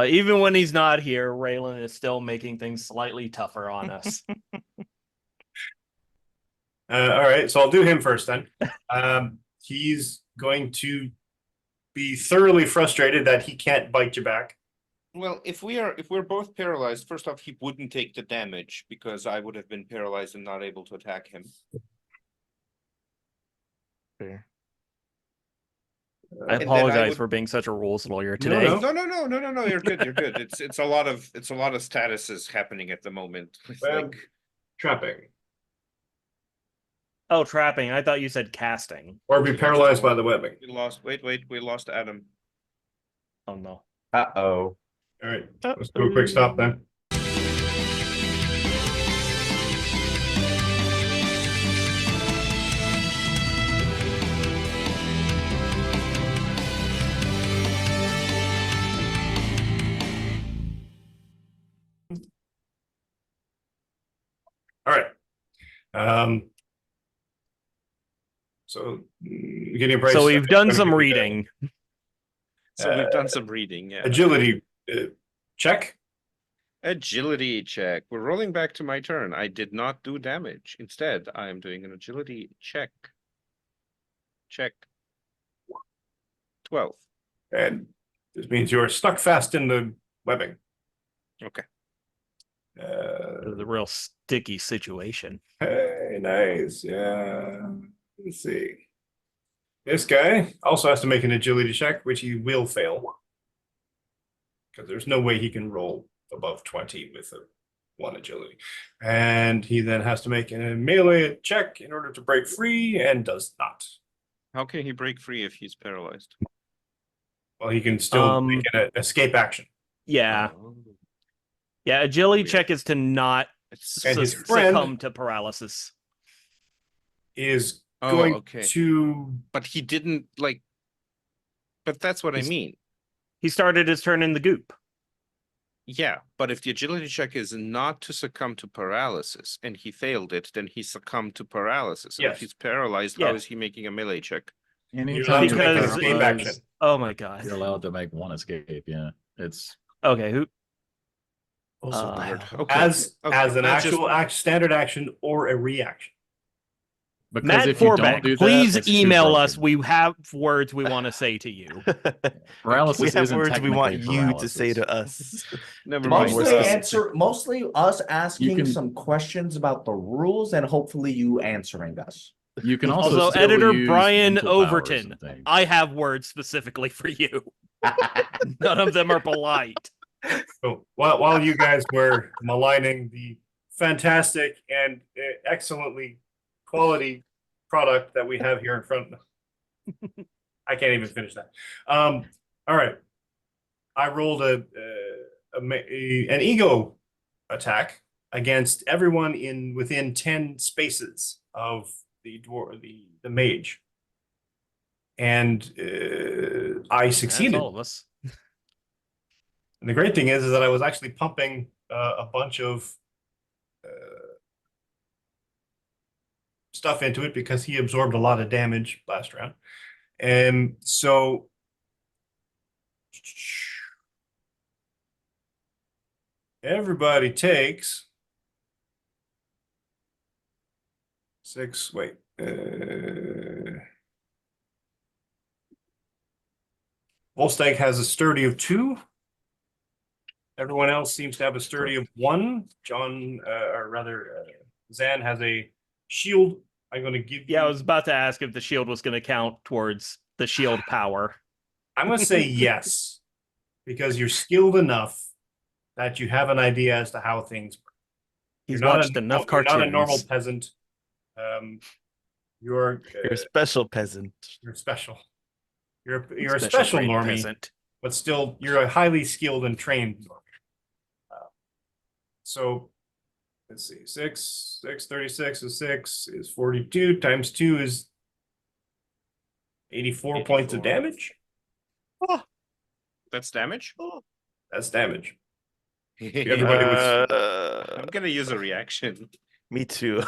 Even when he's not here, Raylan is still making things slightly tougher on us. All right, so I'll do him first then. He's going to be thoroughly frustrated that he can't bite you back. Well, if we're both paralyzed, first off, he wouldn't take the damage because I would have been paralyzed and not able to attack him. Fair. I And then apologize would- for being such a rules lawyer No, today. No, you're good, you're good. It's a lot of statuses happening at the moment. It's Web like trapping. Oh, trapping. I thought you said casting. Or be paralyzed by the webbing. we lost we lost Adam. Oh no. Uh-oh. All right, let's do a quick stop then. All right. So Gideon Price. So we've done some reading. So we've done some reading, yeah. Agility check. Agility check. We're rolling back to my turn. I did not do damage. Instead, I am doing an agility check. Check. 12. And this means you're stuck fast in the webbing. Okay. It was a real sticky situation. Hey, nice. Yeah. Let's see. This guy also has to make an agility check, which he will fail. because there's no way he can roll above 20 with a 1 agility. And he then has to make a melee check in order to break free and does not. How can he break free if he's paralyzed? Well, he can still make an escape action. Yeah. Oh. Yeah, agility Weird. check is to not And his friend succumb to paralysis. is Oh, going okay. to. But he didn't like. But that's what I He's- mean. He started his turn in the goop. Yeah, but if the agility check is not to succumb to paralysis and he failed it, then he succumbed to paralysis. And Yes. if he's paralyzed, Yeah. how is he making a melee check? You're allowed to make an Because- escape action. Oh my god. You're allowed to make 1 escape. Yeah, it's Okay, who? Also weird. Uh, Okay. As okay, as an that just- actual standard action or a reaction. because Matt if you don't Forbeck, do that, please it's too email us. broken. We have words we want to say to you. Paralysis We have isn't words we want technically you to say paralysis. to us. Never Mostly mind. Mostly us asking can- some questions about the rules and hopefully you answering us. You can also, Also, still editor use Brian mental powers Overton. and things. I have words specifically for you. None of them are polite. So while you guys were maligning the fantastic and excellently quality product that we have here in front of I can't even finish that. All right. I rolled an ego attack against everyone within 10 spaces of the mage. And I That's succeeded. all of us. And the great thing is that I was actually pumping a bunch of stuff into it because he absorbed a lot of damage last round. And so everybody takes 6, wait. Volstagg has a sturdy of 2. Everyone else seems to have a sturdy of 1. John, or rather, Zan has a shield. I'm going to give you. Yeah, I was about to ask if the shield was going to count towards the shield power. I'm going to say yes, because you're skilled enough that you have an idea as to how things work. He's You're not watched enough You're cartoons. not a normal peasant. You're You're a special peasant. you're special. You're a Special special trained normie, peasant. but still you're a highly skilled and trained normie. So let's see, 36 is 6 is 42 times 2 is 84 points of 84. damage. That's damage? That's damage. Everybody was I'm gonna use a reaction. Me too.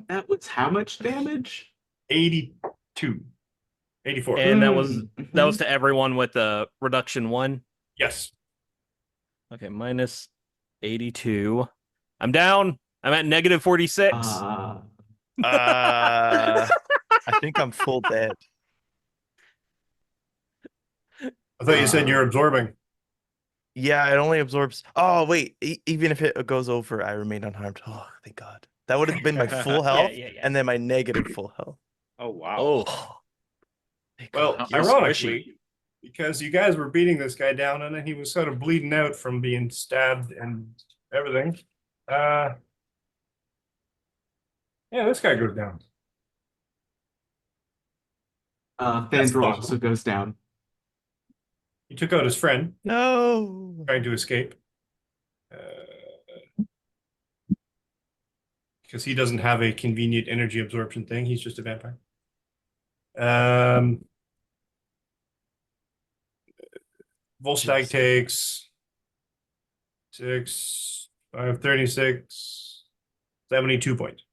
That was how much damage? 82. 84. And that was to everyone with the reduction 1. Yes. Okay, minus 82. I'm down. I'm at negative 46. Ah. I think I'm full dead. I thought you said you're absorbing. Yeah, it only absorbs. Oh, wait. Even if it goes over, I remain unharmed. Oh, thank God. That would have been my full health yeah. and then my negative full health. Oh wow. Oh. Thank Well, God. You're ironically, because you guys were beating this guy down and then he was sort of bleeding out from being stabbed and everything. Yeah, this guy goes down. Fandral also goes down. He took out his friend No. trying to escape. Because he doesn't have a convenient energy absorption thing. He's just a vampire. Volstagg takes 6, 5, 36, 72 points.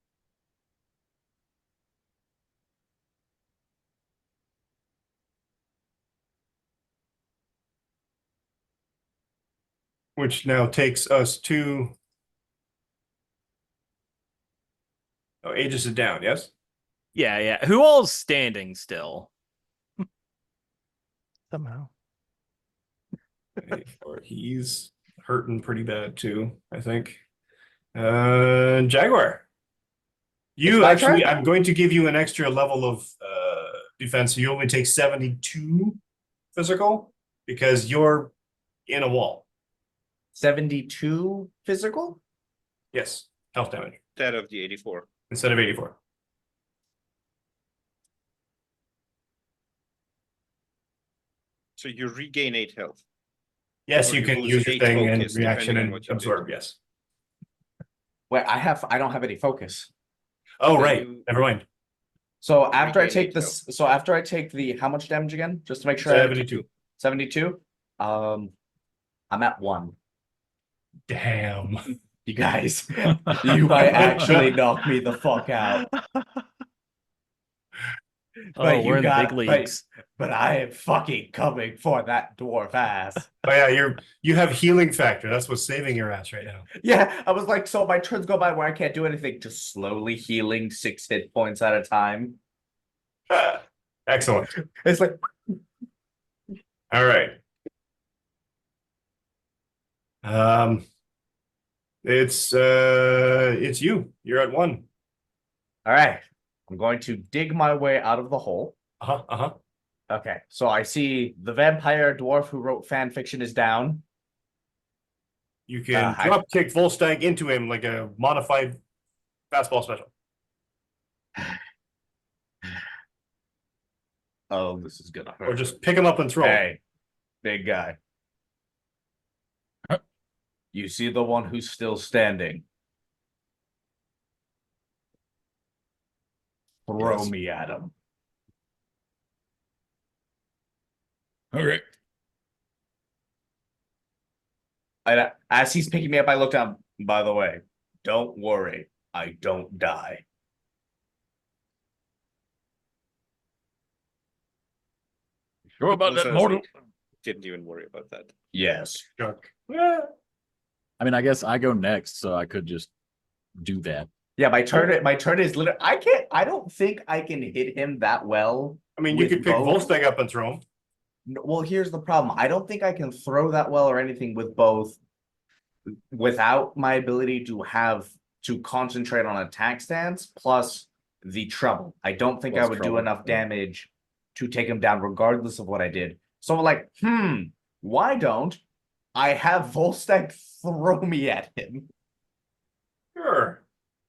Which now takes us to. Oh, Aegis is down, yes? Yeah. Who all's standing still? Somehow. Or he's hurting pretty bad too, I think. Jaguar. You It's my actually, turn? I'm going to give you an extra level of defense. So you only take 72 physical because your in a wall. 72 physical? Yes, health damage Instead of the 84. instead of 84. So you regain 8 health. Yes, Or you you can lose use your 8 thing and focus, reaction depending on and what you did. absorb. Yes. Wait, I don't have any focus. Oh, So right. you- Never mind. So after I regain take 8 this, so after I take the how much damage again? Just to make sure 72. 72. I'm at 1. Damn. You guys, you might actually knock me the fuck out. Oh, we're in the big but- leagues. But I am fucking coming for that dwarf ass. Oh yeah, you have healing factor. That's what's saving your ass right now. Yeah, I was like, so my turns go by where I can't do anything, just slowly healing 6 hit points at a time. Excellent. It's like, All right. It's you. You're at 1. all right, I'm going to dig my way out of the hole. Uh-huh. Uh-huh. Okay, so I see the vampire dwarf who wrote fan fiction is down. You can I- drop kick Volstagg into him like a modified fastball special. Oh, this is gonna hurt. Or just pick him up and throw him. Hey, big guy. You see the one who's still standing? Throw Yes. me at him. Okay. And as he's picking me up, I look down. By the way, don't worry, I don't die. Sure about Also, that, I was mortal? like, didn't even worry about that. Yes. Chuck. I mean, I guess I go next, so I could just do that. Yeah, my turn is literally I don't think I can hit him that well. I mean, you With could pick both? Volstagg up and throw him. Well, here's the problem. I don't think I can throw that well or anything with both without my ability to concentrate on attack stance plus the trouble. I don't think I Plus would do trouble, enough yeah. damage to take him down regardless of what I did. So I'm like, why don't I have Volstagg throw me at him? Sure.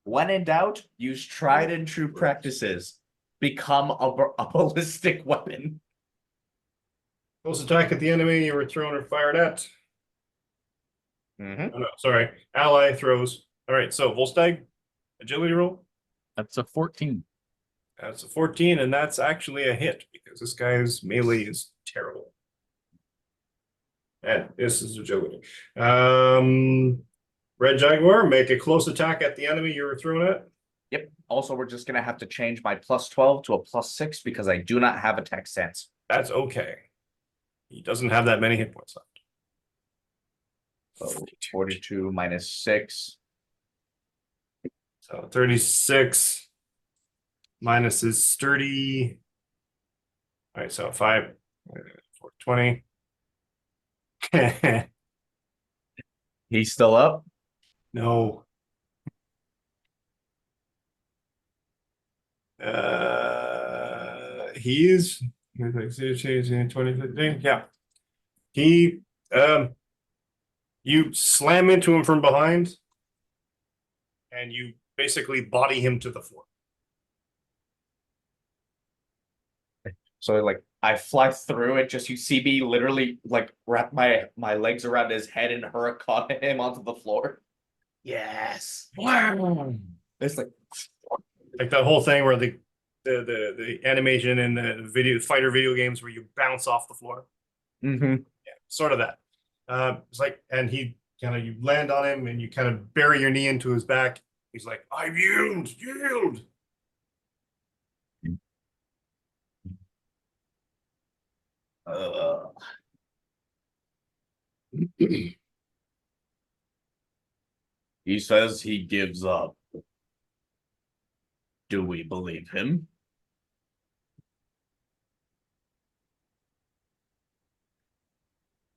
When in doubt, use tried and true practices. Become a ballistic weapon. Close attack at the enemy you were thrown or fired at. Mm-hmm. Oh, no, sorry. Ally throws. All right, so Volstagg, agility roll. That's a 14. That's a 14, and that's actually a hit because this guy's melee is terrible. And this is agility. Red Jaguar, make a close attack at the enemy you were thrown at. Yep. Also, we're just gonna have to change my +12 to a +6 because I do not have attack stance. That's okay. He doesn't have that many hit points left. So 42 minus 6. So 36 minus his sturdy. All right, so 5, 420. He's still up. No. He is 2015. Yeah. He you slam into him from behind and you basically body him to the floor. So like I fly through it, just you see me literally like wrap my legs around his head and hurricane him onto the floor. Yes. It's like Like that whole thing where the animation in the fighter video games where you bounce off the floor. mm-hmm. Yeah, sort of that. It's like, and he kind of, you land on him and you kind of bury your knee into his back. He's like, I yield. He says he gives up. Do we believe him?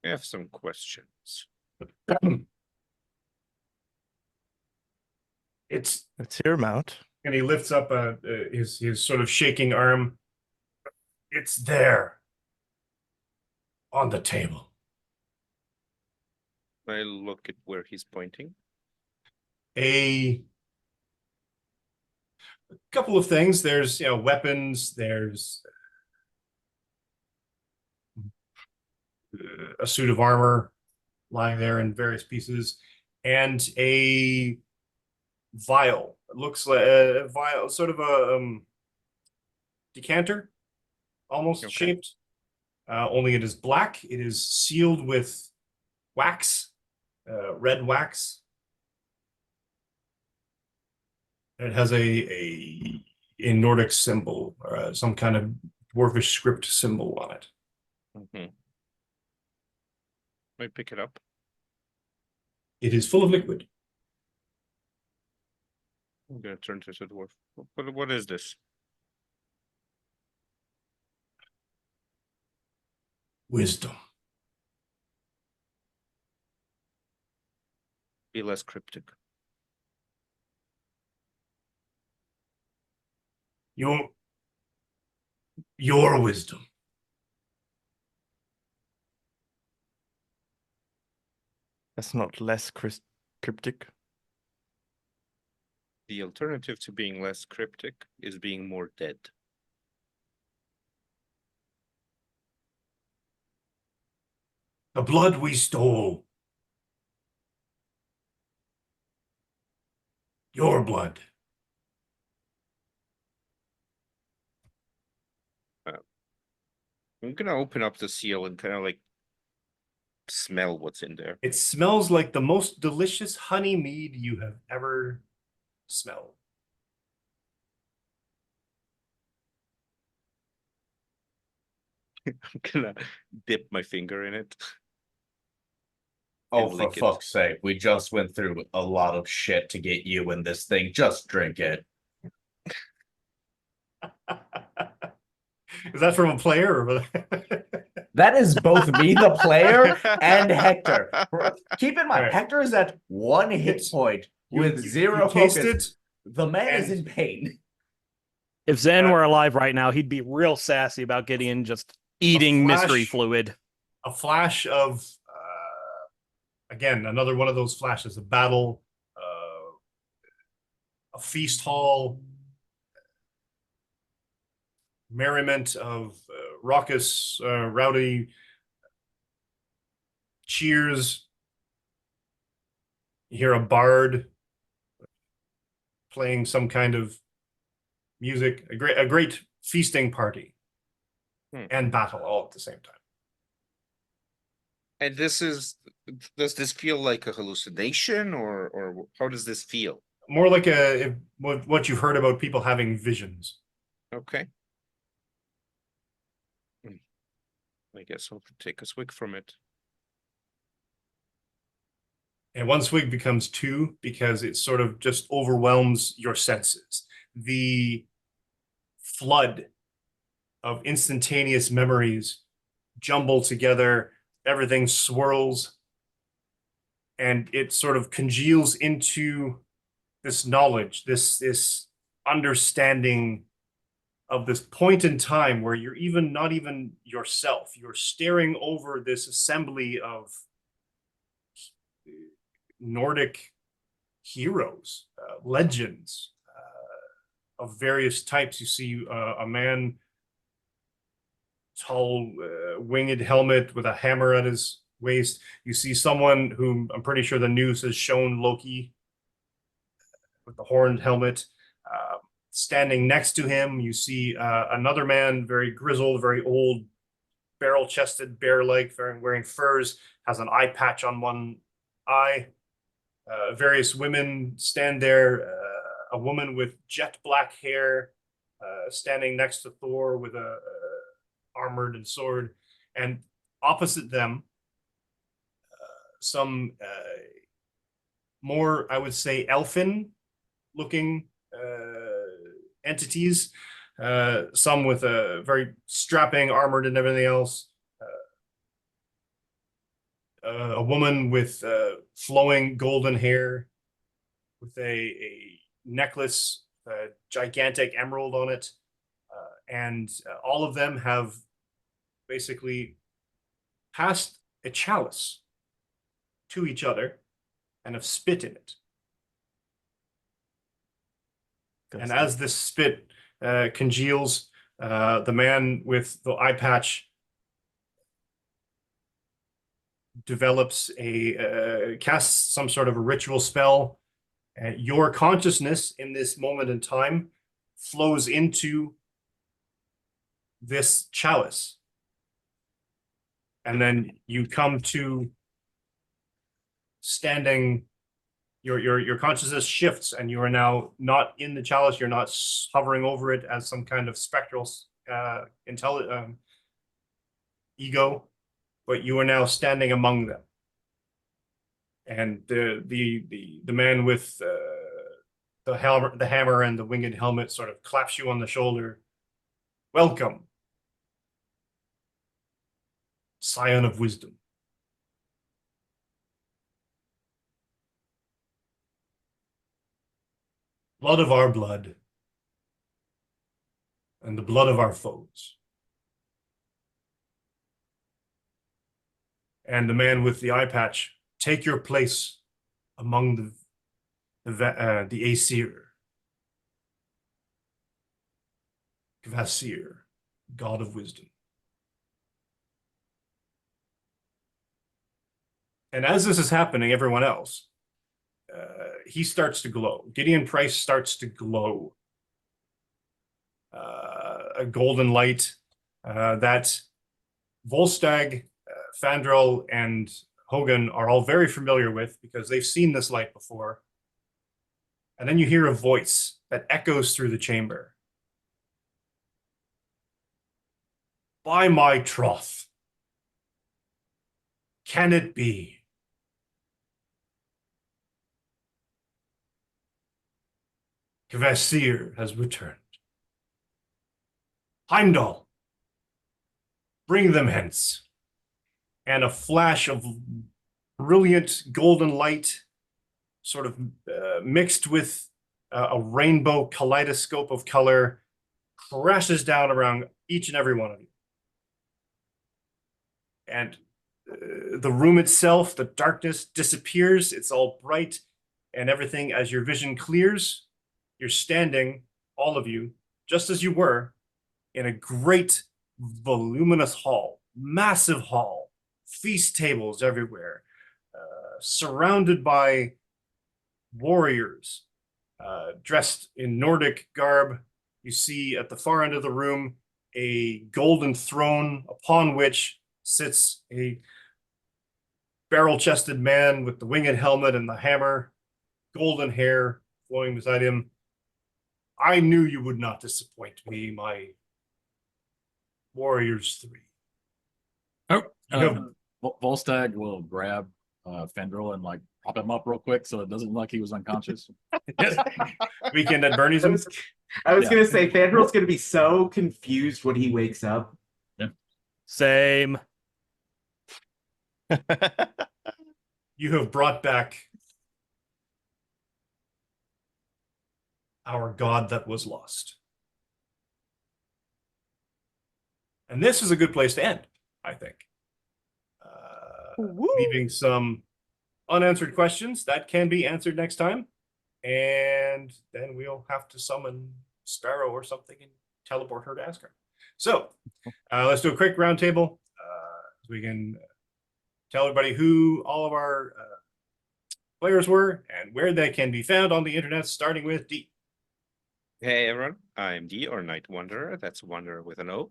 I have some questions. It's, Let's hear him out. and he lifts up his sort of shaking arm. It's there on the table. I look at where he's pointing. A couple of things. There's, weapons. There's a suit of armor lying there in various pieces, and a vial. It looks like a vial, sort of a decanter, almost Okay. shaped. Only it is black. It is sealed with wax, red wax. It has a Nordic symbol, some kind of dwarvish script symbol on it. Mm-hmm. I pick it up. It is full of liquid. I'm gonna turn to the dwarf. What is this? Wisdom. Be less cryptic. Your wisdom. That's not less cryptic. The alternative to being less cryptic is being more dead. The blood we stole. Your blood. I'm gonna open up the seal and kind of like smell what's in there. It smells like the most delicious honey mead you have ever smelled. I'm gonna dip my finger in it. Oh, And for lick it. fuck's sake. We just went through a lot of shit to get you in this thing. Just drink it. Is that from a player or? That is both me, the player, and Hector. Keep in mind, Right. Hector is at 1 hit It's- point with you zero taste focus. it, The man is and- in pain. If Zen Uh, were alive right now, he'd be real sassy about Gideon just eating mystery flash. fluid. a flash of again, another one of those flashes, a battle, a feast hall, merriment of raucous, rowdy cheers. You hear a bard playing some kind of music, a great feasting party and battle all at the same time. And does this feel like a hallucination or how does this feel? More like what you've heard about people having visions. Okay. I guess I'll take a swig from it. And one swig becomes two because it sort of just overwhelms your senses. The flood of instantaneous memories jumble together, everything swirls, and it sort of congeals into this knowledge, this understanding of this point in time where you're not even yourself. You're staring over this assembly of Nordic heroes, legends of various types. You see a man, tall, winged helmet with a hammer at his waist. You see someone whom I'm pretty sure the news has shown, Loki, with the horned helmet. Standing next to him, you see another man, very grizzled, very old, barrel-chested, bear-like, wearing furs, has an eye patch on one eye. Various women stand there. A woman with jet black hair standing next to Thor with a armored and sword, and opposite them, some more, I would say, elfin-looking entities. Some with a very strapping, armored, and everything else. A woman with flowing golden hair, with a necklace, a gigantic emerald on it, and all of them have basically passed a chalice to each other and have spit in it. And as this spit congeals, the man with the eye patch develops casts some sort of a ritual spell. Your consciousness in this moment in time flows into this chalice. And then you come to standing, your consciousness shifts, and you are now not in the chalice. You're not hovering over it as some kind of spectral ego, but you are now standing among them. And the man with the hammer and the winged helmet sort of claps you on the shoulder. Welcome, Scion of Wisdom. Blood of our blood, and the blood of our foes. And the man with the eye patch, take your place among the Aesir. Kvasir, God of Wisdom. And as this is happening, everyone else, he starts to glow. Gideon Price starts to glow. A golden light that Volstagg, Fandral, and Hogan are all very familiar with because they've seen this light before. And then you hear a voice that echoes through the chamber. By my troth, can it be? Kvasir has returned. Heimdall, bring them hence. And a flash of brilliant golden light, sort of mixed with a rainbow kaleidoscope of color, crashes down around each and every one of you. And the room itself, the darkness disappears. It's all bright and everything. As your vision clears, you're standing, all of you, just as you were, in a great, voluminous hall, massive hall, feast tables everywhere, surrounded by warriors dressed in Nordic garb. You see at the far end of the room a golden throne upon which sits a barrel-chested man with the winged helmet and the hammer, golden hair flowing beside him. I knew you would not disappoint me, my Warriors 3. Oh, Volstagg will grab Fendril and like prop him up real quick so it doesn't look like he was unconscious. Weekend at Bernie's. I was gonna say Fandrel's gonna be so confused when he wakes up. Same. You have brought back our god that was lost. And this is a good place to end, I think. Leaving some unanswered questions that can be answered next time. And then we'll have to summon Sparrow or something and teleport her to Asgard. So let's do a quick round table. So we can tell everybody who all of our players were and where they can be found on the internet, starting with D. Hey everyone, I'm D or Night Wanderer. That's Wanderer with an O.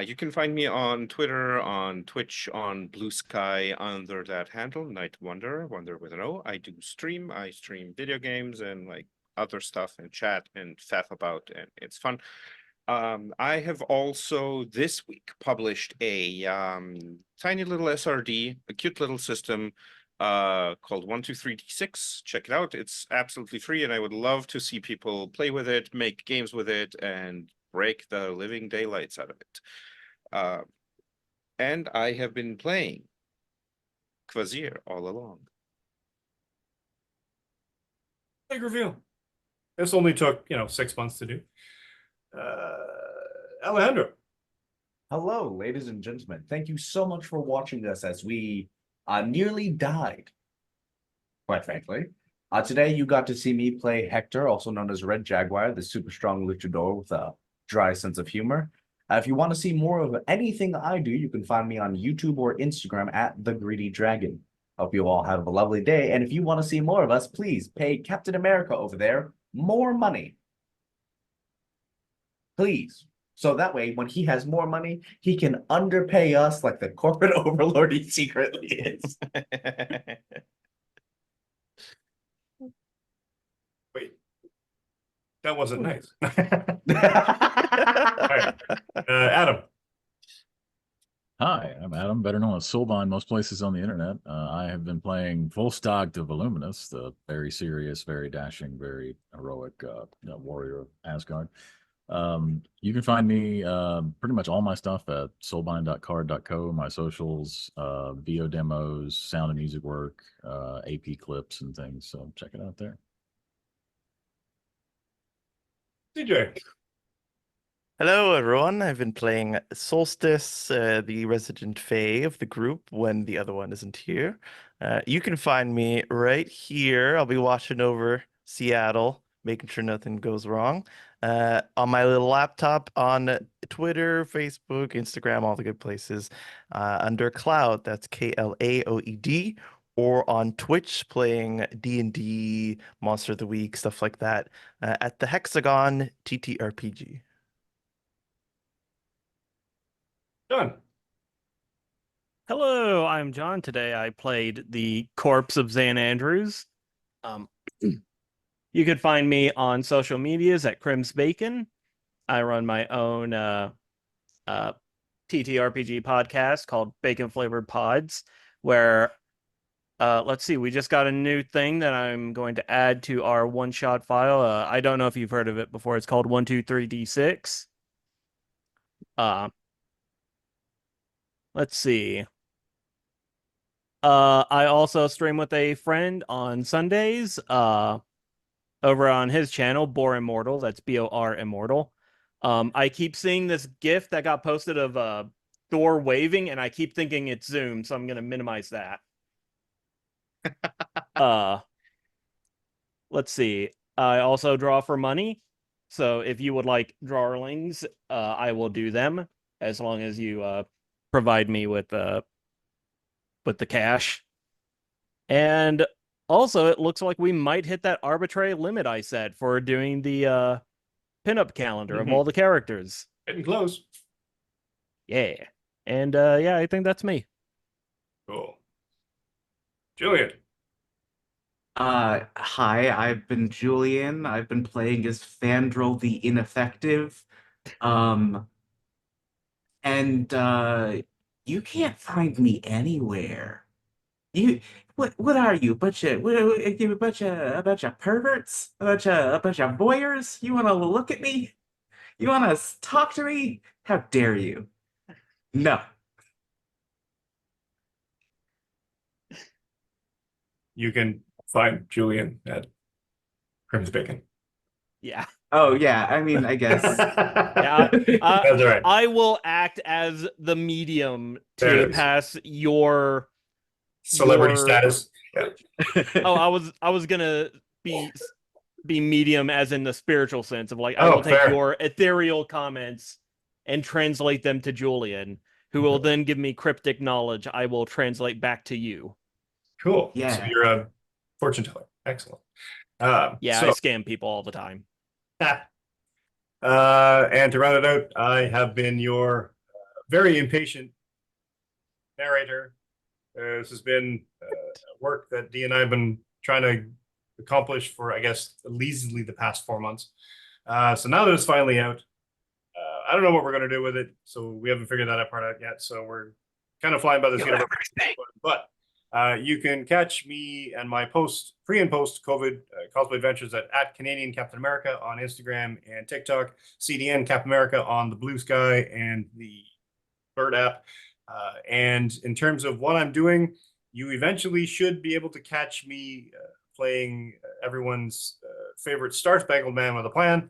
You can find me on Twitter, on Twitch, on Blue Sky under that handle, Night Wanderer, Wanderer with an O. I do stream. I stream video games and like other stuff and chat and faff about, and it's fun. I have also this week published a tiny little SRD, a cute little system called 123D6. Check it out. It's absolutely free, and I would love to see people play with it, make games with it, and break the living daylights out of it. And I have been playing Kvasir all along. Big reveal. This only took, 6 months to do. Alejandro. Hello, ladies and gentlemen. Thank you so much for watching us as we nearly died, quite frankly. Today, you got to see me play Hector, also known as Red Jaguar, the super strong luchador with a dry sense of humor. If you want to see more of anything I do, you can find me on YouTube or Instagram at The Greedy Dragon. Hope you all have a lovely day. And if you want to see more of us, please pay Captain America over there more money. Please. So that way, when he has more money, he can underpay us like the corporate overlord he secretly is. Wait, that wasn't nice. All All right, Adam. Hi, I'm Adam, better known as Soulbind most places on the internet. I have been playing Full Stock to Voluminous, the very serious, very dashing, very heroic warrior of Asgard. You can find me pretty much all my stuff at soulbind.card.co, my socials, VO demos, sound and music work, AP clips and things. So check it out there. DJ. Hello, everyone. I've been playing Solstice, the resident fae of the group when the other one isn't here. You can find me right here. I'll be watching over Seattle, making sure nothing goes wrong. On my little laptop on Twitter, Facebook, Instagram, all the good places. Under Cloud, that's Klaoed, or on Twitch playing D&D, Monster of the Week, stuff like that, at the Hexagon ttrpg. Done. Hello, I'm John. Today I played the corpse of Zan Andrews. You could find me on social medias at Crims Bacon. I run my own ttrpg podcast called Bacon Flavored Pods, where let's see, we just got a new thing that I'm going to add to our one-shot file. I don't know if you've heard of it before. It's called 123D6. Let's see. I also stream with a friend on Sundays, over on his channel, Bor Immortal. That's BOR Immortal. I keep seeing this GIF that got posted of Thor waving, and I keep thinking it's Zoom, so I'm gonna minimize that. Let's see. I also draw for money. So if you would like drawings, I will do them as long as you provide me with the cash. And also, it looks like we might hit that arbitrary limit I set for doing the pinup calendar of all the characters. Getting close. Yeah. And yeah, I think that's me. Cool. Julian. Hi, I've been Julian. I've been playing as Fandral the Ineffective. And you can't find me anywhere. What are you? A bunch of perverts? A bunch of voyeurs? You wanna look at me? You wanna talk to me? How dare you? No. You can find Julian at Crims Bacon. Yeah. Oh yeah, I mean, I guess. Yeah. That's all right. I will act as the medium There it to is. pass your Celebrity your- status. Yeah. Oh, I was gonna be medium as in the spiritual sense of like I Oh, will take fair. your ethereal comments and translate them to Julian, who will then give me cryptic knowledge I will translate back to you. Cool. So Yeah. you're a fortune teller. Excellent. Yeah, so, I scam people all the time. and to round it out, I have been your very impatient narrator. This has been work that Dee and I have been trying to accomplish for, I guess, easily the past 4 months. So now that it's finally out, I don't know what we're going to do with it. So we haven't figured that part out yet. So we're kind of flying by the seat of our pants. But you can catch me and my pre and post COVID cosplay adventures at Canadian Captain America on Instagram and TikTok, CDN Captain America on the Blue Sky and the Bird app. And in terms of what I'm doing, you eventually should be able to catch me playing everyone's favorite Star Spangled Man with a Plan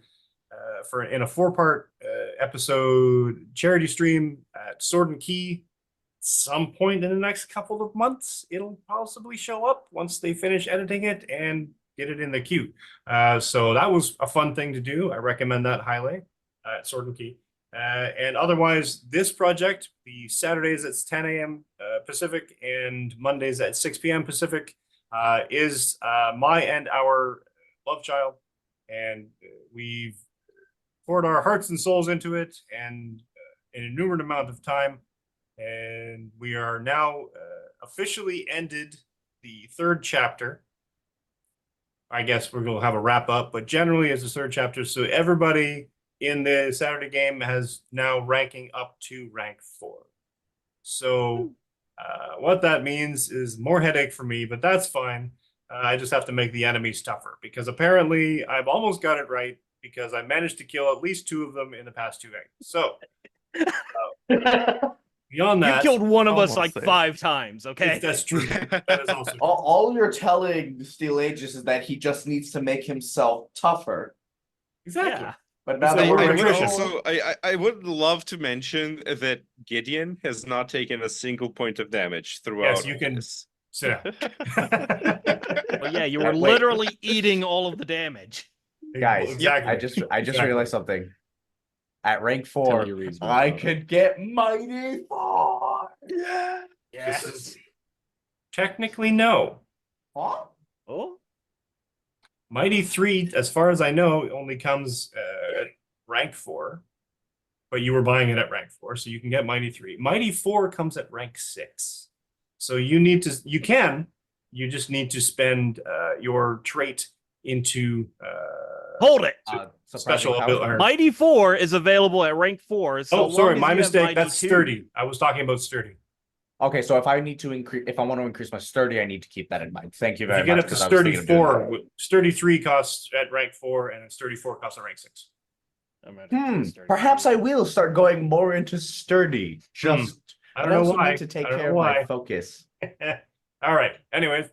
in a 4-part episode charity stream at Sword and Key some point in the next couple of months, it'll possibly show up once they finish editing it and get it in the queue. So that was a fun thing to do. I recommend that highly at Sword and Key. And otherwise, this project, the Saturdays at 10 a.m. Pacific and Mondays at 6 p.m. Pacific, is my and our love child. And we've poured our hearts and souls into it and an innumerable amount of time. And we are now officially ended the 3rd chapter. I guess we're going to have a wrap up, but generally it's the 3rd chapter. So everybody in the Saturday game has now ranking up to rank 4. So what that means is more headache for me, but that's fine. I just have to make the enemies tougher because apparently I've almost got it right because I managed to kill at least 2 of them in the past 2 games. So beyond You that, killed one of us almost like there. 5 times, okay? that's true. That is also true. All you're telling Steel Aegis is that he just needs to make himself tougher. Exactly. Yeah. But now So that we're I we're would attrition. also, I would love to mention that Gideon has not taken a single point of damage throughout. you can- this. So, Well, yeah, you were Wait. literally eating all of the damage. guys, exactly. I just Exactly. realized something. At rank Tell 4, your reasons, I Bob. could get Mighty 4. Yeah. This is technically no. Huh? Oh, Mighty 3, as far as I know, only comes at rank 4. But you were buying it at rank 4, so you can get Mighty 3. Mighty 4 comes at rank 6. So you just need to spend your trait into hold it. special ability. Mighty 4 is available at rank 4. So sorry, long as my you have mistake. Mighty That's 2. sturdy. I was talking about sturdy. Okay, so if I need to increase, if I want to increase my sturdy, I need to keep that in mind. Thank you If very you get much. up to 'cause I was thinking of doing 34, sturdy 3 costs at rank 4, and sturdy 4 costs at rank 6. that. Perhaps I will start going more into sturdy. Just I don't know also why. need to take I don't care know of my why. focus. All right. Anyways,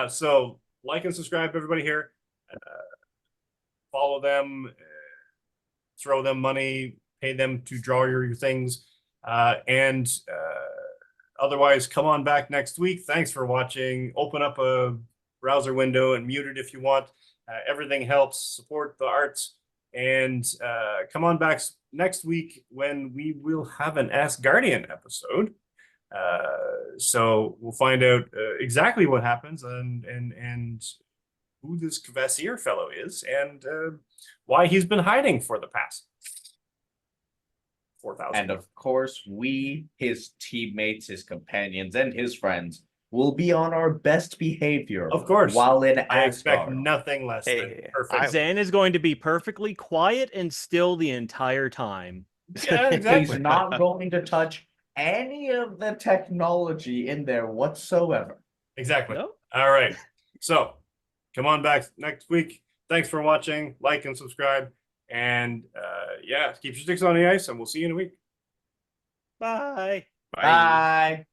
so like and subscribe, everybody here. Follow them, throw them money, pay them to draw your things, and otherwise, come on back next week. Thanks for watching. Open up a browser window and mute it if you want. Everything helps. Support the arts, and come on back next week when we will have an Ask Guardian episode. So we'll find out exactly what happens and who this Kvasir fellow is and why he's been hiding for the past 4,000. And of course, we, his teammates, his companions, and his friends will be on our best behavior. Of course. While in I expect Asgard. nothing less than Hey, perfect. Zan is going to be perfectly quiet and still the entire time. Yeah, exactly. He's not going to touch any of the technology in there whatsoever. Exactly. No? All right. So come on back next week. Thanks for watching. Like and subscribe. And yeah, keep your sticks on the ice, and we'll see you in a week. Bye. Bye.